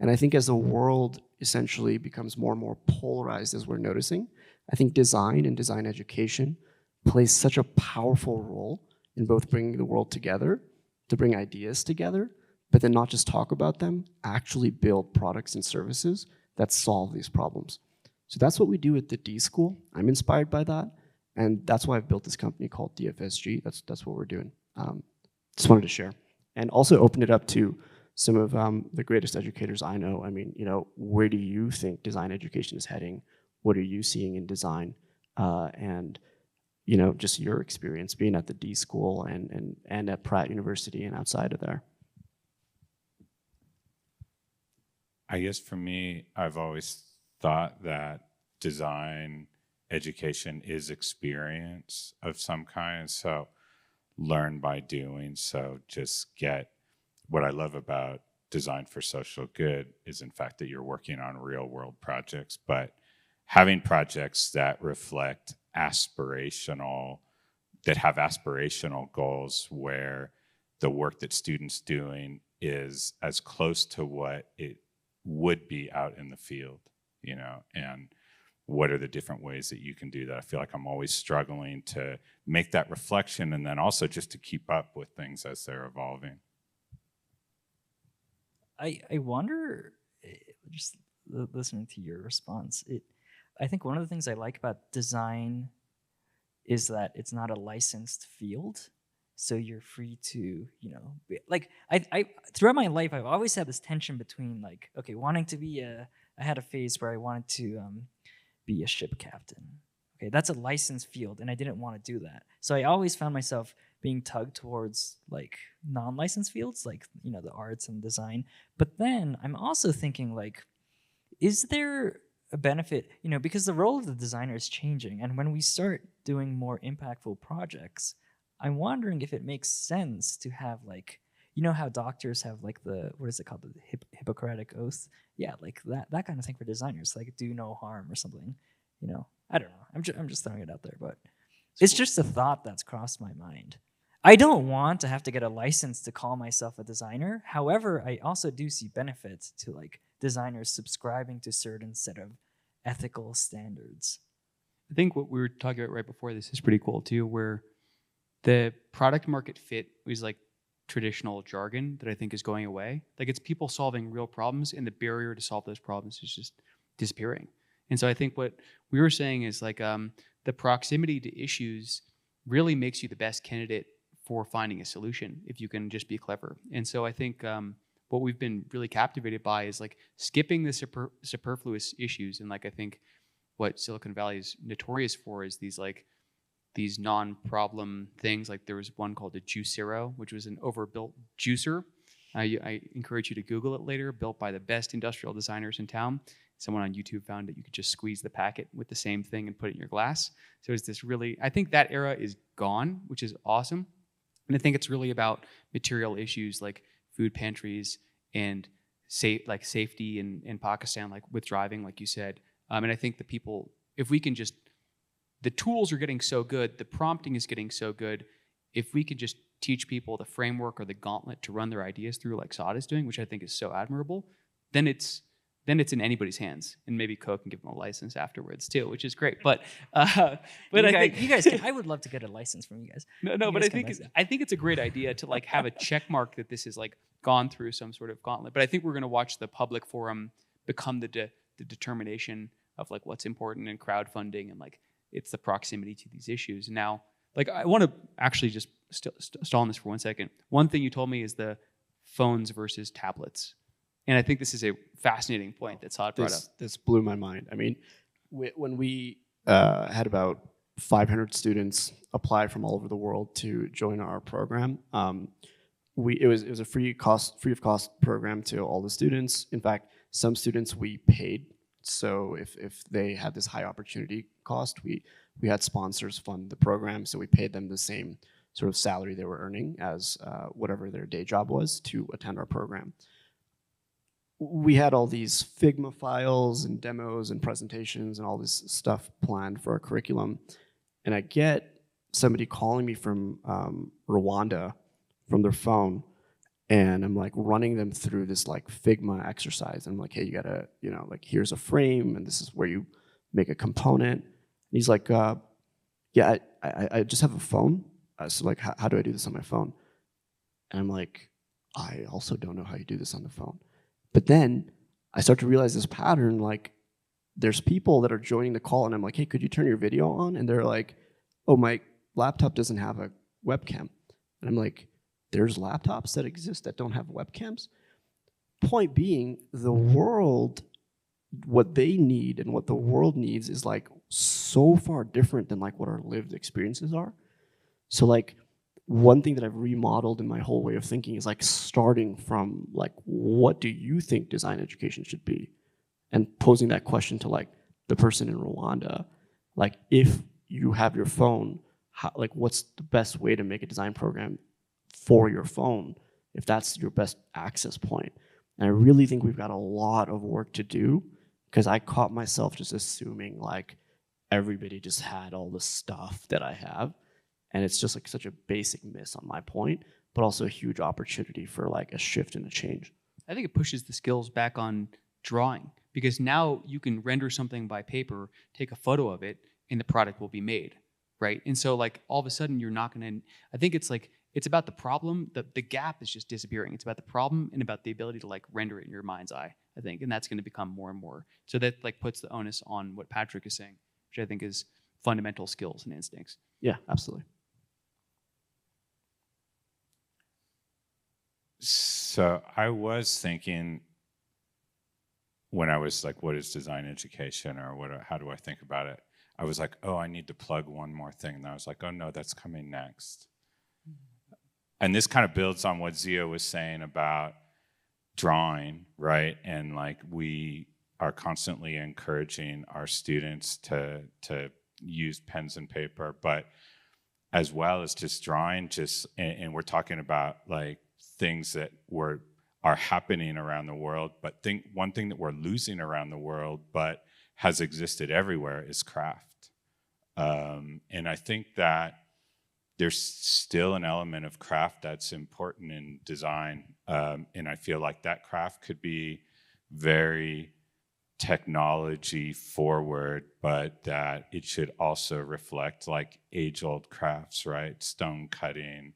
And I think as the world essentially becomes more and more polarized, as we're noticing, I think design and design education plays such a powerful role in both bringing the world together, to bring ideas together, but then not just talk about them, actually build products and services that solve these problems. So that's what we do at the D School. I'm inspired by that, and that's why I've built this company called DFSG. That's what we're doing. Just wanted to share. And also open it up to some of the greatest educators I know. I mean, where do you think design education is heading? What are you seeing in design? And just your experience being at the D School and at Pratt University and outside of there. I guess for me, I've always thought that design education is experience of some kind. So learn by doing. So just get what I love about design for social good is in fact that you're working on real world projects, but having projects that reflect that have aspirational goals where the work that students doing is as close to what it would be out in the field, and what are the different ways that you can do that? I feel like I'm always struggling to make that reflection and then also just to keep up with things as they're evolving. I wonder, just listening to your response, I think one of the things I like about design is that it's not a licensed field. So you're free to, I throughout my life, I've always had this tension between wanting to be I had a phase where I wanted to be a ship captain. Okay, that's a licensed field, and I didn't want to do that. So I always found myself being tugged towards non-licensed fields, the arts and design. But then I'm also thinking is there a benefit, because the role of the designer is changing, and when we start doing more impactful projects, I'm wondering if it makes sense to have how doctors have what is it called, the Hippocratic Oath? Yeah, that kind of thing for designers, do no harm or something. I don't know. I'm just throwing it out there, but it's just a thought that's crossed my mind. I don't want to have to get a license to call myself a designer. However, I also do see benefits to like designers subscribing to certain set of ethical standards. I think what we were talking about right before this is pretty cool too, where the product market fit is like traditional jargon that I think is going away. Like it's people solving real problems, and the barrier to solve those problems is just disappearing. And so I think what we were saying is like the proximity to issues really makes you the best candidate for finding a solution if you can just be clever. And so I think what we've been really captivated by is like skipping the superfluous issues. And like I think what Silicon Valley is notorious for is these non-problem things. Like there was one called the Juicero, which was an overbuilt juicer. I encourage you to Google it later, built by the best industrial designers in town. Someone on YouTube found that you could just squeeze the packet with the same thing and put it in your glass. So it's this really, I think that era is gone, which is awesome. And I think it's really about material issues like food pantries and safety in Pakistan, like with driving, like you said. And I think the people, if we can just, the tools are getting so good, the prompting is getting so good. If we could just teach people the framework or the gauntlet to run their ideas through, like Saad is doing, which I think is so admirable, then it's in anybody's hands, and maybe Coke can give them a license afterwards too, which is great. But I think you guys can, I would love to get a license from you guys. No, but I think it's a great idea to like have a check mark that this is like gone through some sort of gauntlet. But I think we're going to watch the public forum become the determination of like what's important in crowdfunding, and like it's the proximity to these issues. Now, like I want to actually just stall on this for 1 second. One thing you told me is the phones versus tablets. And I think this is a fascinating point that Saad brought up. This blew my mind. I mean, when we had about 500 students apply from all over the world to join our program, it was a free of cost program to all the students. In fact, some students we paid. So if they had this high opportunity cost, we had sponsors fund the program. So we paid them the same sort of salary they were earning as whatever their day job was to attend our program. We had all these Figma files and demos and presentations and all this stuff planned for our curriculum. And I get somebody calling me from Rwanda from their phone, and I'm like running them through this like Figma exercise. I'm like, hey, you gotta, like here's a frame, and this is where you make a component. And he's like, yeah, I just have a phone. So like, how do I do this on my phone? And I'm like, I also don't know how you do this on the phone. But then I start to realize this pattern, like there's people that are joining the call, and I'm like, hey, could you turn your video on? And they're like, oh, my laptop doesn't have a webcam. And I'm like, there's laptops that exist that don't have webcams? Point being, the world, what they need and what the world needs is like so far different than like what our lived experiences are. So like, one thing that I've remodeled in my whole way of thinking is like starting from like, what do you think design education should be? And posing that question to like the person in Rwanda, like if you have your phone, like what's the best way to make a design program for your phone if that's your best access point? And I really think we've got a lot of work to do, because I caught myself just assuming like everybody just had all the stuff that I have. And it's just like such a basic miss on my point, but also a huge opportunity for like a shift and a change. I think it pushes the skills back on drawing, because now you can render something by paper, take a photo of it, and the product will be made, right? And so like all of a sudden you're not going to, I think it's like, it's about the problem, the gap is just disappearing. It's about the problem and about the ability to like render it in your mind's eye, I think. And that's going to become more and more. So that like puts the onus on what Patrick is saying, which I think is fundamental skills and instincts. Yeah, absolutely. So I was thinking, when I was like, what is design education, or how do I think about it? I was like, oh, I need to plug one more thing. And I was like, oh no, that's coming next. And this kind of builds on what Zio was saying about drawing, right? And like we are constantly encouraging our students to use pens and paper, but as well as just drawing, and we're talking about like things that are happening around the world, but one thing that we're losing around the world but has existed everywhere is craft. And I think that there's still an element of craft that's important in design. And I feel like that craft could be very technology forward, but that it should also reflect like age-old crafts, right? Stone cutting,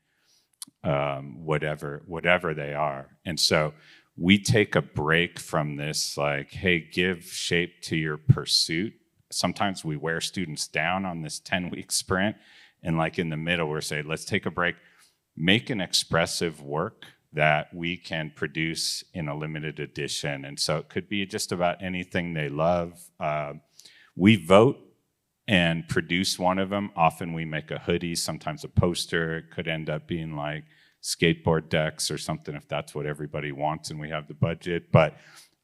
whatever they are. And so we take a break from this, like, hey, give shape to your pursuit. Sometimes we wear students down on this 10-week sprint, and like in the middle, we're saying, let's take a break, make an expressive work that we can produce in a limited edition. And so it could be just about anything they love. We vote and produce one of them. Often we make a hoodie, sometimes a poster. It could end up being like skateboard decks or something if that's what everybody wants and we have the budget. But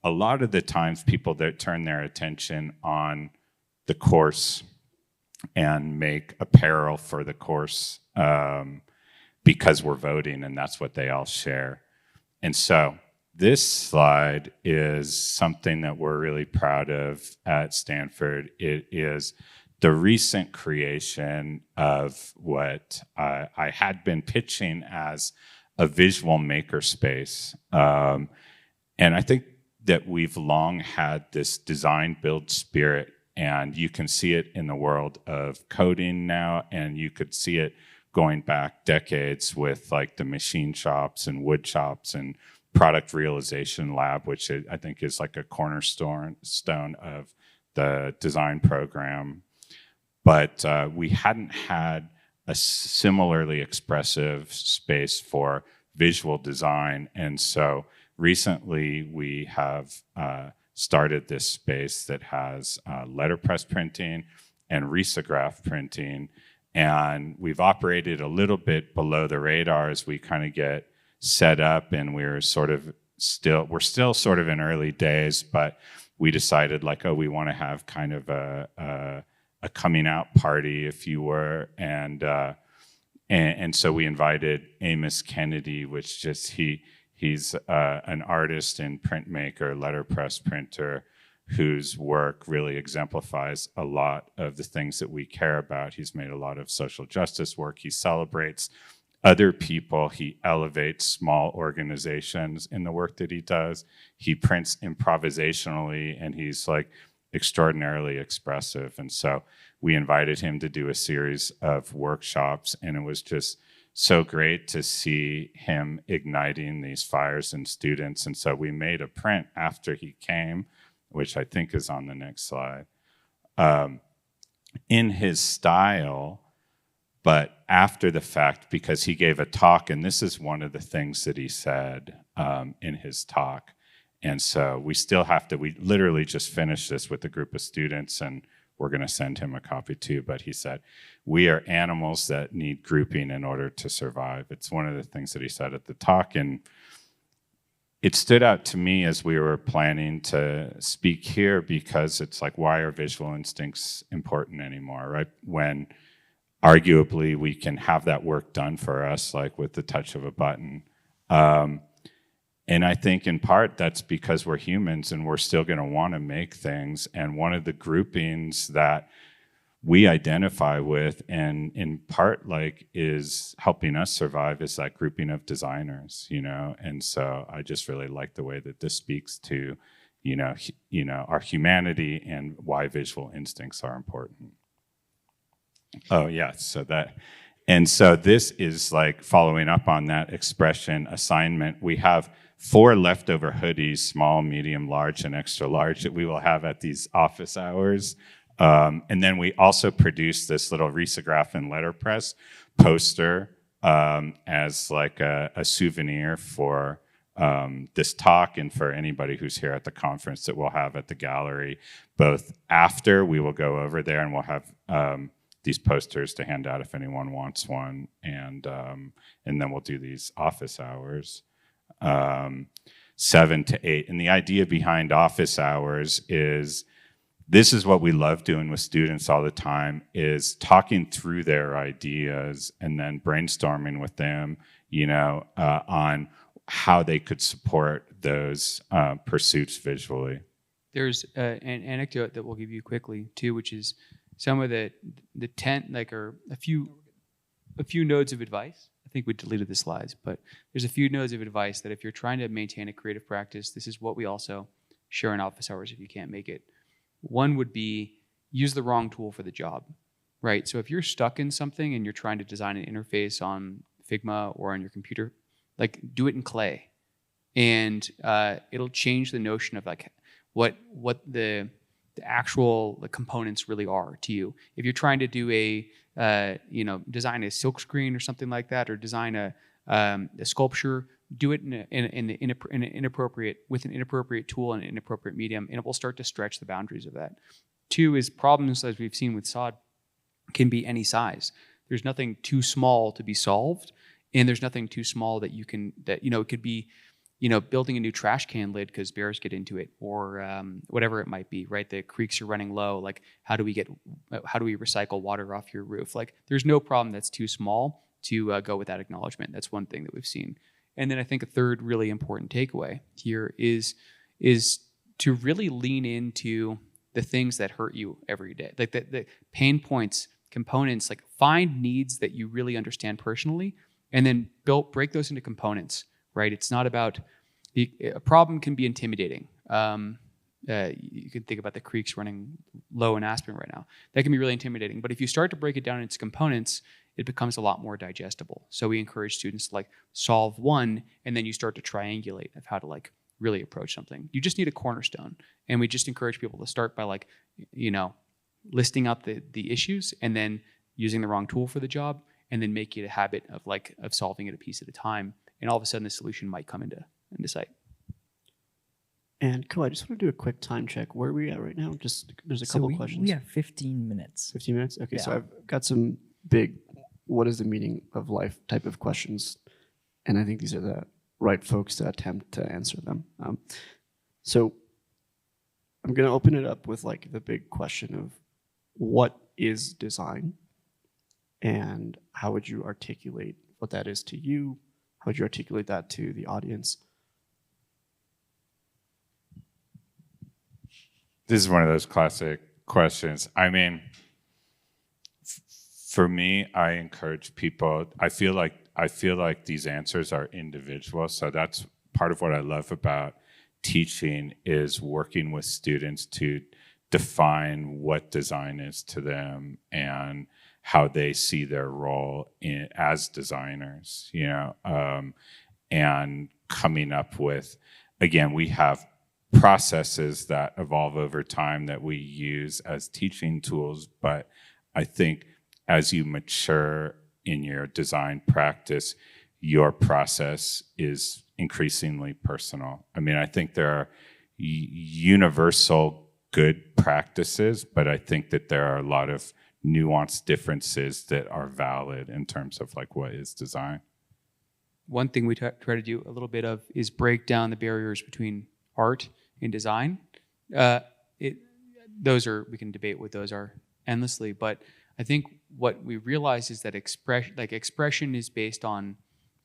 a lot of the times people that turn their attention on the course and make apparel for the course because we're voting, and that's what they all share. And so this slide is something that we're really proud of at Stanford. It is the recent creation of what I had been pitching as a visual makerspace. And I think that we've long had this design build spirit, and you can see it in the world of coding now, and you could see it going back decades with like the machine shops and wood shops and product realization lab, which I think is like a cornerstone of the design program. But we hadn't had a similarly expressive space for visual design. And so recently we have started this space that has letterpress printing and risograph printing. And we've operated a little bit below the radar as we kind of get set up, and we're still sort of in early days, but we decided like, oh, we want to have kind of a coming out party, if you were, and so we invited Amos Kennedy, which just he's an artist and printmaker, letterpress printer, whose work really exemplifies a lot of the things that we care about. He's made a lot of social justice work. He celebrates other people. He elevates small organizations in the work that he does. He prints improvisationally, and he's like extraordinarily expressive. And so we invited him to do a series of workshops, and it was just so great to see him igniting these fires in students. And so we made a print after he came, which I think is on the next slide, in his style, but after the fact, because he gave a talk, and this is one of the things that he said in his talk. And so we literally just finished this with a group of students, and we're going to send him a copy too. But he said, we are animals that need grouping in order to survive. It's one of the things that he said at the talk. And it stood out to me as we were planning to speak here, because it's like, why are visual instincts important anymore, right? When arguably we can have that work done for us, like with the touch of a button. And I think in part that's because we're humans and we're still going to want to make things. And one of the groupings that we identify with, and in part like is helping us survive, is that grouping of designers, you know? And so I just really like the way that this speaks to, our humanity and why visual instincts are important. Oh yeah, so this is like following up on that expression assignment. We have 4 leftover hoodies, small, medium, large, and extra large, that we will have at these office hours. And then we also produced this little risograph and letterpress poster as like a souvenir for this talk and for anybody who's here at the conference that we'll have at the gallery. Both after, we will go over there and we'll have these posters to hand out if anyone wants one, and then we'll do these office hours, 7 to 8. And the idea behind office hours is, this is what we love doing with students all the time, is talking through their ideas and then brainstorming with them, on how they could support those pursuits visually. There's an anecdote that we'll give you quickly too, which is some of the tent, or a few. a few nodes of advice. I think we deleted the slides, but there's a few nodes of advice that if you're trying to maintain a creative practice, this is what we also share in office hours if you can't make it. One would be use the wrong tool for the job, right? So if you're stuck in something and you're trying to design an interface on Figma or on your computer, like do it in Clay, and it'll change the notion of like what the actual components really are to you. If you're trying to do design a silk screen or something like that, or design a sculpture, do it with an inappropriate tool and an inappropriate medium, and it will start to stretch the boundaries of that. Two is problems, as we've seen with SOD, can be any size. There's nothing too small to be solved, and there's nothing too small it could be, building a new trash can lid because bears get into it, or whatever it might be, right? The creeks are running low. Like, how do we recycle water off your roof? Like, there's no problem that's too small to go with that acknowledgement. That's one thing that we've seen. And then I think a third really important takeaway here is to really lean into the things that hurt you every day, like the pain points, components. Like, find needs that you really understand personally, and then break those into components. Right? It's not about a problem can be intimidating. You can think about the creeks running low in Aspen right now. That can be really intimidating. But if you start to break it down into components, it becomes a lot more digestible. So we encourage students to solve one, and then you start to triangulate of how to really approach something. You just need a cornerstone. And we just encourage people to start by listing out the issues, and then using the wrong tool for the job, and then make it a habit of solving it a piece at a time. And all of a sudden, the solution might come into sight. And cool, I just want to do a quick time check. Where are we at right now? There's a couple questions. We have 15 minutes. 15 minutes? Okay, Yeah. so I've got some big, what is the meaning of life type of questions. And I think these are the right folks to attempt to answer them. So I'm going to open it up with the big question of what is design? And how would you articulate what that is to you? How would you articulate that to the audience? This is one of those classic questions. I mean, for me, I encourage people. I feel like these answers are individual. So that's part of what I love about teaching, is working with students to define what design is to them and how they see their role as designers, and coming up with, again, we have processes that evolve over time that we use as teaching tools, but I think as you mature in your design practice, your process is increasingly personal. I mean, I think there are universal good practices, but I think that there are a lot of nuanced differences that are valid in terms of what is design. One thing we try to do a little bit of is break down the barriers between art and design. We can debate what those are endlessly, but I think what we realize is that expression is based on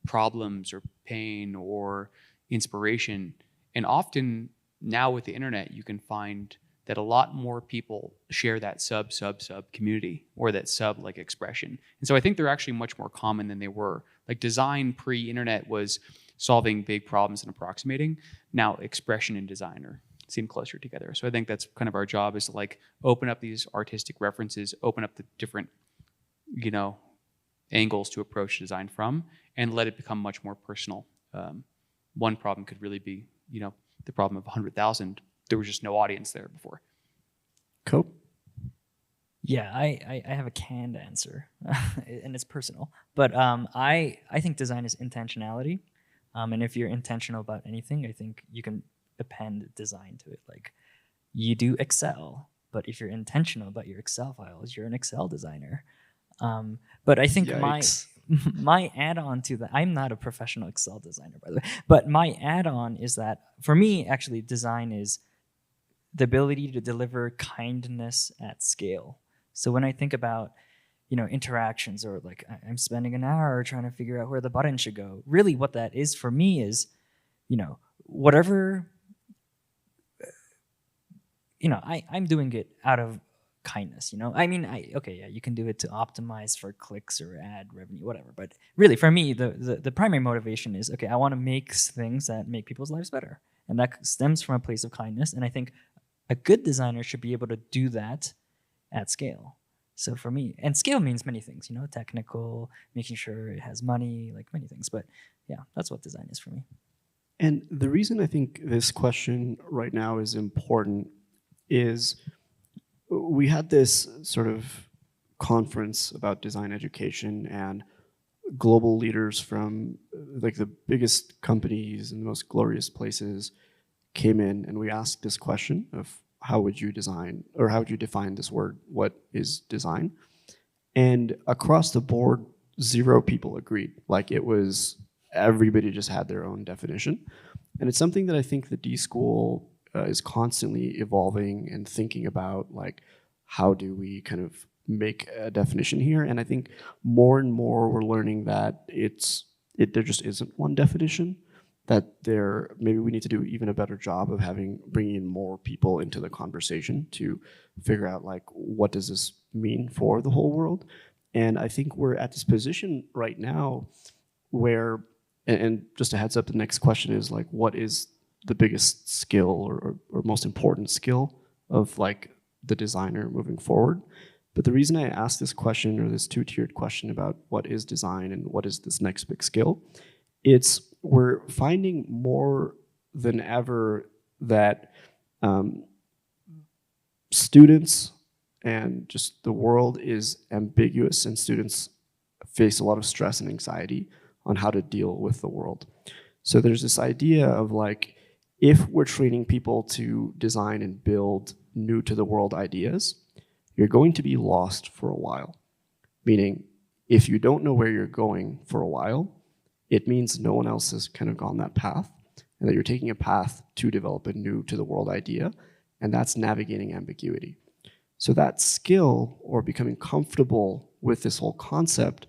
problems or pain or inspiration, and often now with the internet, you can find that a lot more people share that sub community, or that sub expression. And so I think they're actually much more common than they were. Design pre-internet was solving big problems and approximating. Now expression and design seem closer together. So I think that's kind of our job, is to open up these artistic references, open up the different, angles to approach design from, and let it become much more personal. One problem could really be, the problem of 100,000. There was just no audience there before. Cool. Yeah, I have a canned answer, and it's personal. But I think design is intentionality, and if you're intentional about anything, I think you can append design to it. You do Excel, but if you're intentional about your Excel files, you're an Excel designer. But I think my add-on to that, I'm not a professional Excel designer, by the way, but my add-on is that, for me, actually, design is the ability to deliver kindness at scale. So when I think about, interactions, or I'm spending an hour trying to figure out where the button should go, really what that is for me is, whatever, I'm doing it out of kindness, you know? I mean, you can do it to optimize for clicks or ad revenue, whatever. But really, for me, the primary motivation is, okay, I want to make things that make people's lives better. And that stems from a place of kindness. And I think a good designer should be able to do that at scale. So for me, and scale means many things, you know, technical, making sure it has money, like many things. But yeah, that's what design is for me. And the reason I think this question right now is important is we had this sort of conference about design education, and global leaders from like the biggest companies and the most glorious places came in, and we asked this question of how would you design, or how would you define this word? What is design? And across the board, 0 people agreed. Like it was, everybody just had their own definition. And it's something that I think the D School is constantly evolving and thinking about, like, how do we kind of make a definition here? And I think more and more we're learning that there just isn't one definition, that maybe we need to do even a better job of bringing in more people into the conversation to figure out, like, what does this mean for the whole world? And I think we're at this position right now where, and just a heads up, the next question is, like, what is the biggest skill or most important skill of, like, the designer moving forward? But the reason I asked this question, or this 2-tiered question about what is design and what is this next big skill, we're finding more than ever that students and just the world is ambiguous, and students face a lot of stress and anxiety on how to deal with the world. So there's this idea of, like, if we're training people to design and build new to the world ideas, you're going to be lost for a while. Meaning, if you don't know where you're going for a while, it means no one else has kind of gone that path, and that you're taking a path to develop a new to the world idea, and that's navigating ambiguity. So that skill, or becoming comfortable with this whole concept,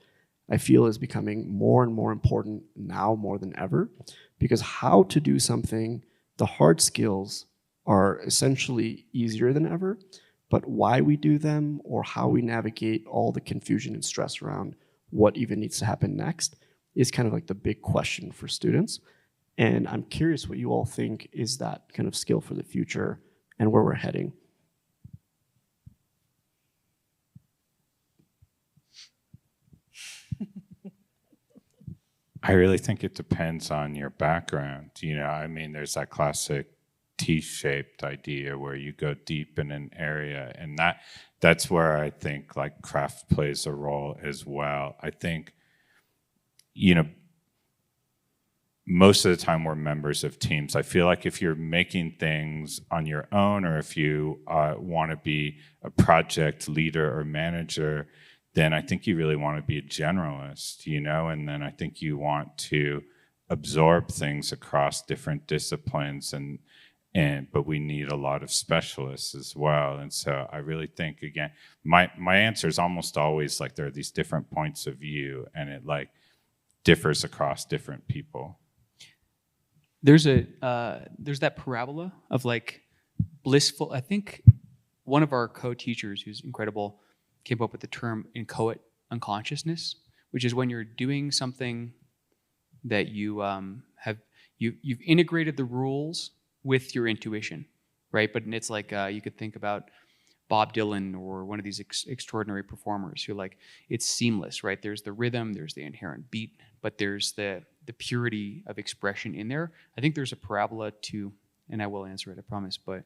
I feel is becoming more and more important now more than ever, because how to do something, the hard skills are essentially easier than ever, but why we do them or how we navigate all the confusion and stress around what even needs to happen next is kind of like the big question for students. And I'm curious what you all think is that kind of skill for the future and where we're heading. I really think it depends on your background. You know, I mean, there's that classic T-shaped idea where you go deep in an area, and that's where I think, like, craft plays a role as well. I think, you know, most of the time we're members of teams. I feel like if you're making things on your own, or if you want to be a project leader or manager, then I think you really want to be a generalist, you know, and then I think you want to absorb things across different disciplines, but we need a lot of specialists as well. And so I really think, again, my answer is almost always, like, there are these different points of view, and it, like, differs across different people. There's that parabola of, like, blissful. I think one of our co-teachers, who's incredible, came up with the term inchoate unconsciousness, which is when you're doing something that you've integrated the rules with your intuition, right? But it's like you could think about Bob Dylan or one of these extraordinary performers who, like, it's seamless, right? There's the rhythm, there's the inherent beat, but there's the purity of expression in there. I think there's a parabola to, and I will answer it, I promise, but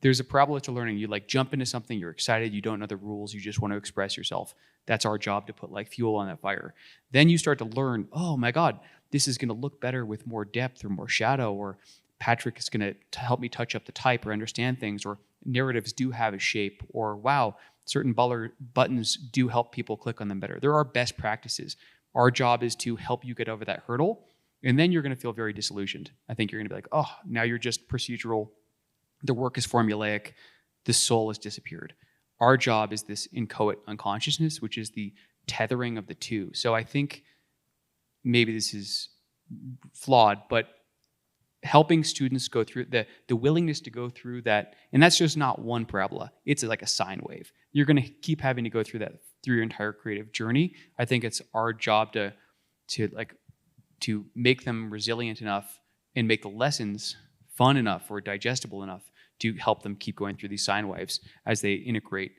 there's a parabola to learning. You, like, jump into something, you're excited, you don't know the rules, you just want to express yourself. That's our job, to put, like, fuel on that fire. Then you start to learn, oh my God, this is going to look better with more depth or more shadow, or Patrick is going to help me touch up the type or understand things, or narratives do have a shape, or wow, certain buttons do help people click on them better. There are best practices. Our job is to help you get over that hurdle, and then you're going to feel very disillusioned. I think you're going to be like, oh, now you're just procedural. The work is formulaic. The soul has disappeared. Our job is this inchoate unconsciousness, which is the tethering of the two. So I think maybe this is flawed, but helping students go through the willingness to go through that. And that's just not one parabola. It's like a sine wave. You're going to keep having to go through that through your entire creative journey. I think it's our job to make them resilient enough and make the lessons fun enough or digestible enough to help them keep going through these sine waves as they integrate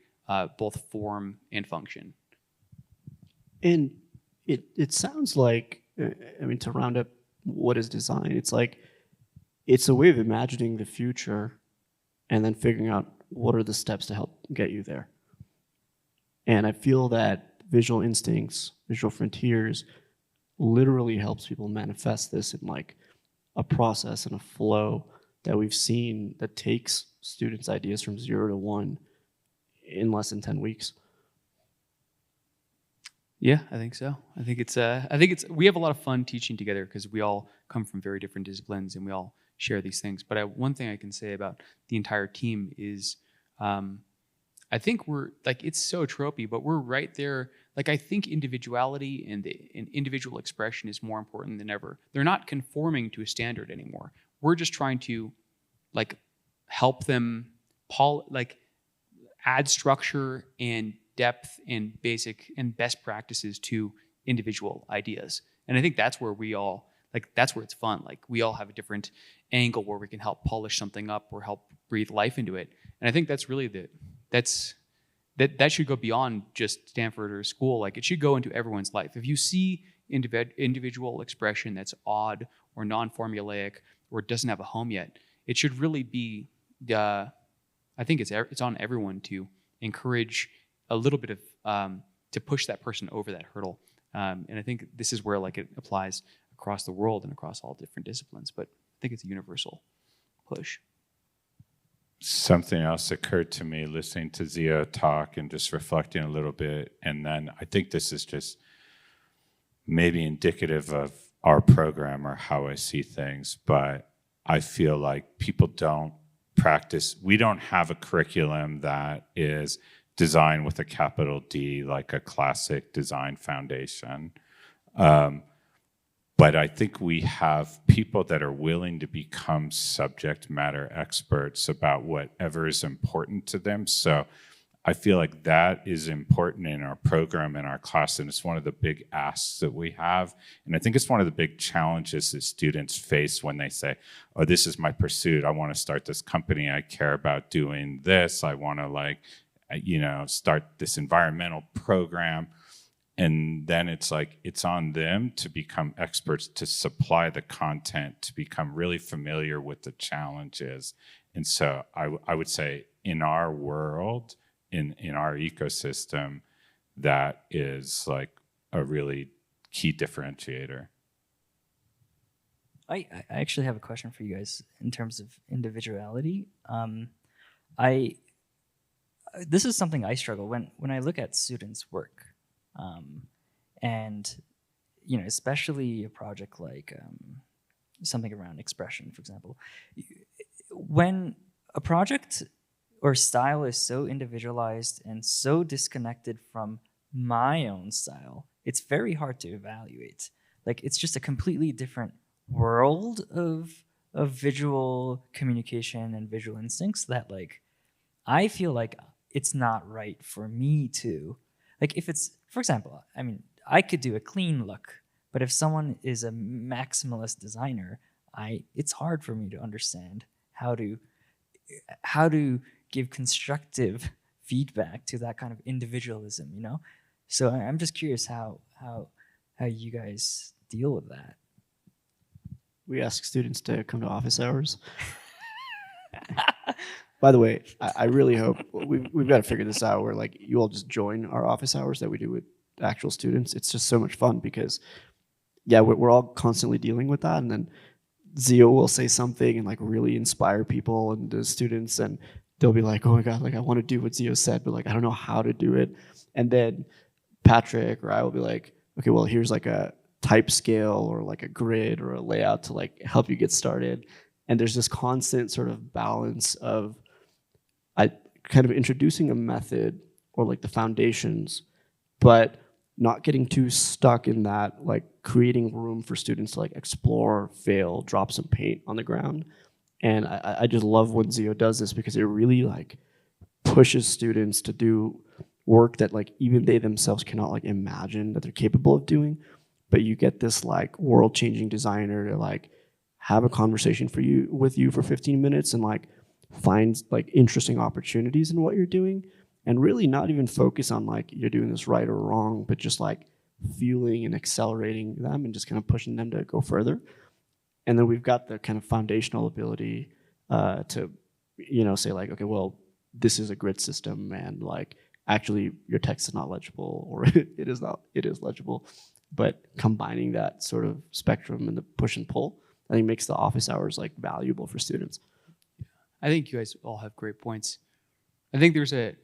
both form and function. And it sounds like, I mean, to round up what is design, it's like, it's a way of imagining the future and then figuring out what are the steps to help get you there. And I feel that visual instincts, visual frontiers, literally helps people manifest this in like a process and a flow that we've seen that takes students' ideas from 0 to 1 in less than 10 weeks. Yeah, I think so. I think it's we have a lot of fun teaching together because we all come from very different disciplines and we all share these things. But one thing I can say about the entire team is I think we're like, it's so tropey, but we're right there. Like, I think individuality and individual expression is more important than ever. They're not conforming to a standard anymore. We're just trying to like help them add structure and depth and basic and best practices to individual ideas. And I think that's where that's where it's fun. Like, we all have a different angle where we can help polish something up or help breathe life into it. And I think that's really that should go beyond just Stanford or school. Like, it should go into everyone's life. If you see individual expression that's odd or non-formulaic or doesn't have a home yet, it should really be, I think it's on everyone to encourage a little bit of, to push that person over that hurdle. And I think this is where like it applies across the world and across all different disciplines, but I think it's a universal push. Something else occurred to me listening to Zia talk and just reflecting a little bit. And then I think this is just maybe indicative of our program or how I see things, but I feel like people don't practice. We don't have a curriculum that is design with a capital D, like a classic design foundation. But I think we have people that are willing to become subject matter experts about whatever is important to them. So I feel like that is important in our program, in our class, and it's one of the big asks that we have. And I think it's one of the big challenges that students face when they say, oh, this is my pursuit. I want to start this company. I care about doing this. I want to start this environmental program. And then it's like, it's on them to become experts, to supply the content, to become really familiar with the challenges. And so I would say in our world, in our ecosystem, that is like a really key differentiator. I actually have a question for you guys in terms of individuality. This is something I struggle when I look at students' work. And, especially a project like something around expression, for example. When a project or style is so individualized and so disconnected from my own style, it's very hard to evaluate. Like, it's just a completely different world of visual communication and visual instincts that, like, I feel like it's not right for me to, like, if it's, for example, I mean, I could do a clean look, but if someone is a maximalist designer, it's hard for me to understand how to give constructive feedback to that kind of individualism, So I'm just curious how you guys deal with that. We ask students to come to office hours. By the way, I really hope we've got to figure this out where like you all just join our office hours that we do with actual students. It's just so much fun because, yeah, we're all constantly dealing with that. And then Zio will say something and like really inspire people and the students, and they'll be like, oh my God, like I want to do what Zio said, but like I don't know how to do it. And then Patrick or I will be like, okay, well, here's like a type scale or like a grid or a layout to like help you get started. And there's this constant sort of balance of kind of introducing a method or like the foundations, but not getting too stuck in that like creating room for students to like explore, fail, drop some paint on the ground. And I just love when Zio does this because it really like pushes students to do work that like even they themselves cannot like imagine that they're capable of doing. But you get this like world-changing designer to like have a conversation with you for 15 minutes and like find like interesting opportunities in what you're doing, and really not even focus on like you're doing this right or wrong, but just like fueling and accelerating them and just kind of pushing them to go further. And then we've got the kind of foundational ability to, say like, okay, well, this is a grid system, and like actually your text is not legible, or it is legible. But combining that sort of spectrum and the push and pull, I think makes the office hours like valuable for students. I think you guys all have great points. I think there's a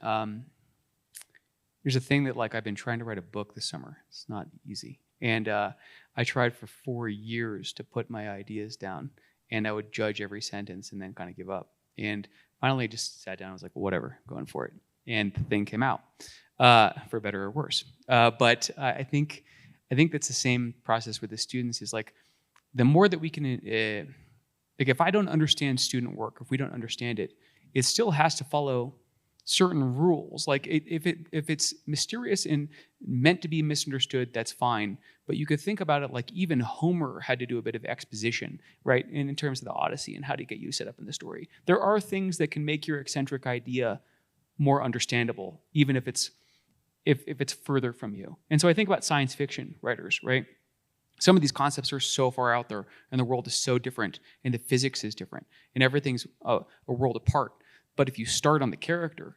thing that like I've been trying to write a book this summer. It's not easy. And I tried for 4 years to put my ideas down, and I would judge every sentence and then kind of give up. And finally I just sat down and was like, well, whatever, going for it. And the thing came out, for better or worse. But I think that's the same process with the students. Is like the more that we can, like if I don't understand student work, if we don't understand it, it still has to follow certain rules. Like if it's mysterious and meant to be misunderstood, that's fine. But you could think about it like even Homer had to do a bit of exposition, right? In terms of the Odyssey and how to get you set up in the story. There are things that can make your eccentric idea more understandable, even if it's further from you. And so I think about science fiction writers, right? Some of these concepts are so far out there, and the world is so different, and the physics is different, and everything's a world apart. But if you start on the character,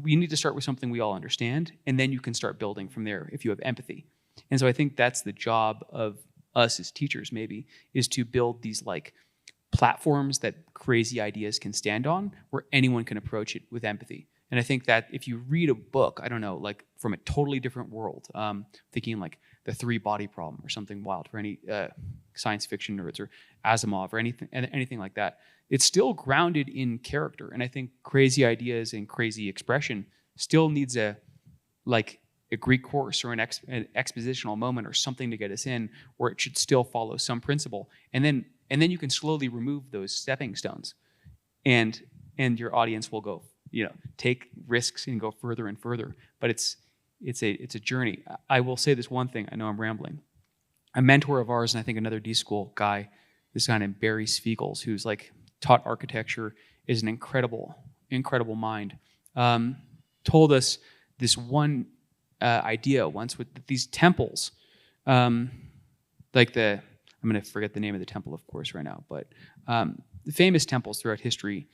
we need to start with something we all understand, and then you can start building from there if you have empathy. And so I think that's the job of us as teachers, maybe, is to build these like platforms that crazy ideas can stand on, where anyone can approach it with empathy. And I think that if you read a book, I don't know, like from a totally different world, thinking like the 3-body problem or something wild for any science fiction nerds, or Asimov or anything like that, it's still grounded in character. And I think crazy ideas and crazy expression still needs a Greek course or an expositional moment or something to get us in, where it should still follow some principle. And then you can slowly remove those stepping stones, and your audience will go, take risks and go further and further. But it's a journey. I will say this one thing. I know I'm rambling. A mentor of ours, and I think another D school guy, this guy named Barry Spiegels, who's like taught architecture, is an incredible mind, told us this one idea once with these temples, I'm going to forget the name of the temple, of course, right now, but the famous temples throughout history,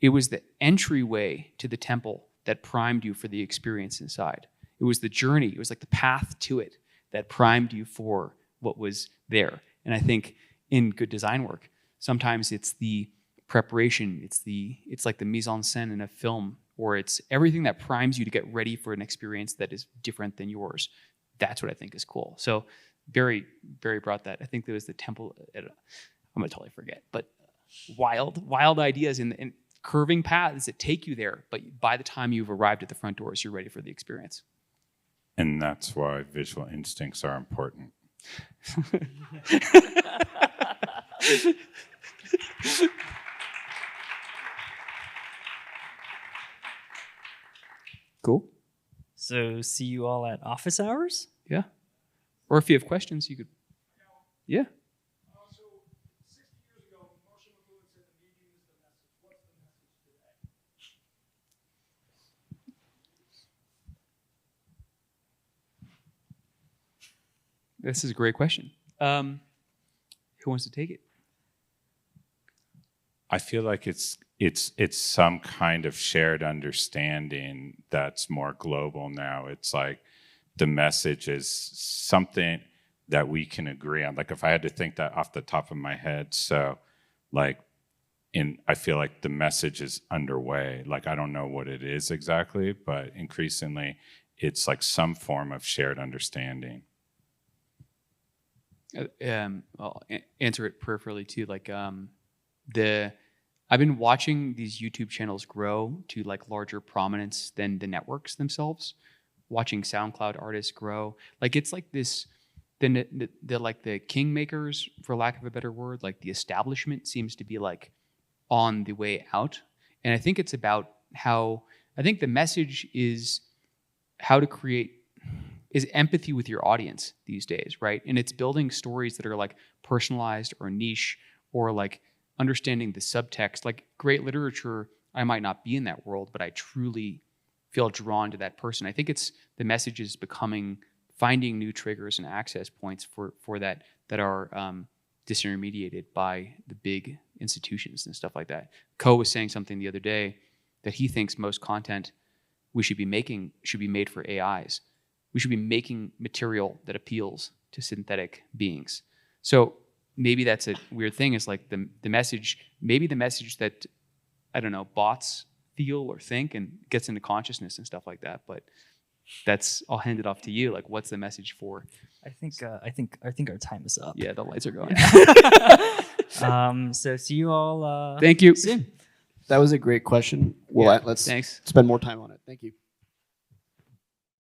it was the entryway to the temple that primed you for the experience inside. It was the journey. It was like the path to it that primed you for what was there. And I think in good design work, sometimes it's the preparation, it's like the mise en scène in a film, or it's everything that primes you to get ready for an experience that is different than yours. That's what I think is cool. So Barry brought that. I think there was the temple. I'm gonna totally forget, but wild ideas and curving paths that take you there. But by the time you've arrived at the front doors, you're ready for the experience. And that's why visual instincts are important. Cool. So see you all at office hours? Yeah. Or if you have questions, you could. Yeah. So 60 years ago, Marshall McLuhan said the medium is the message. What's the message today? This is a great question. Who wants to take it? I feel like it's some kind of shared understanding that's more global now. It's like the message is something that we can agree on. Like if I had to think that off the top of my head, so like I feel like the message is underway. Like I don't know what it is exactly, but increasingly it's like some form of shared understanding. I'll answer it peripherally too. Like I've been watching these YouTube channels grow to like larger prominence than the networks themselves. Watching SoundCloud artists grow, like it's like this the kingmakers, for lack of a better word, like the establishment seems to be like on the way out. And I think it's about how, I think the message is how to create is empathy with your audience these days, right? And it's building stories that are like personalized or niche, or like understanding the subtext. Like great literature, I might not be in that world, but I truly feel drawn to that person. I think it's the message is finding new triggers and access points for that are disintermediated by the big institutions and stuff like that. Ko was saying something the other day that he thinks most content we should be making should be made for AIs. We should be making material that appeals to synthetic beings. So maybe that's a weird thing, is like the message, maybe the message that, I don't know, bots feel or think and gets into consciousness and stuff like that. But I'll hand it off to you. Like, what's the message for? I think our time is up. Yeah, the lights are going. So see you all Thank you. soon. That was a great question. Well, let's Thanks. spend more time on it. Thank you.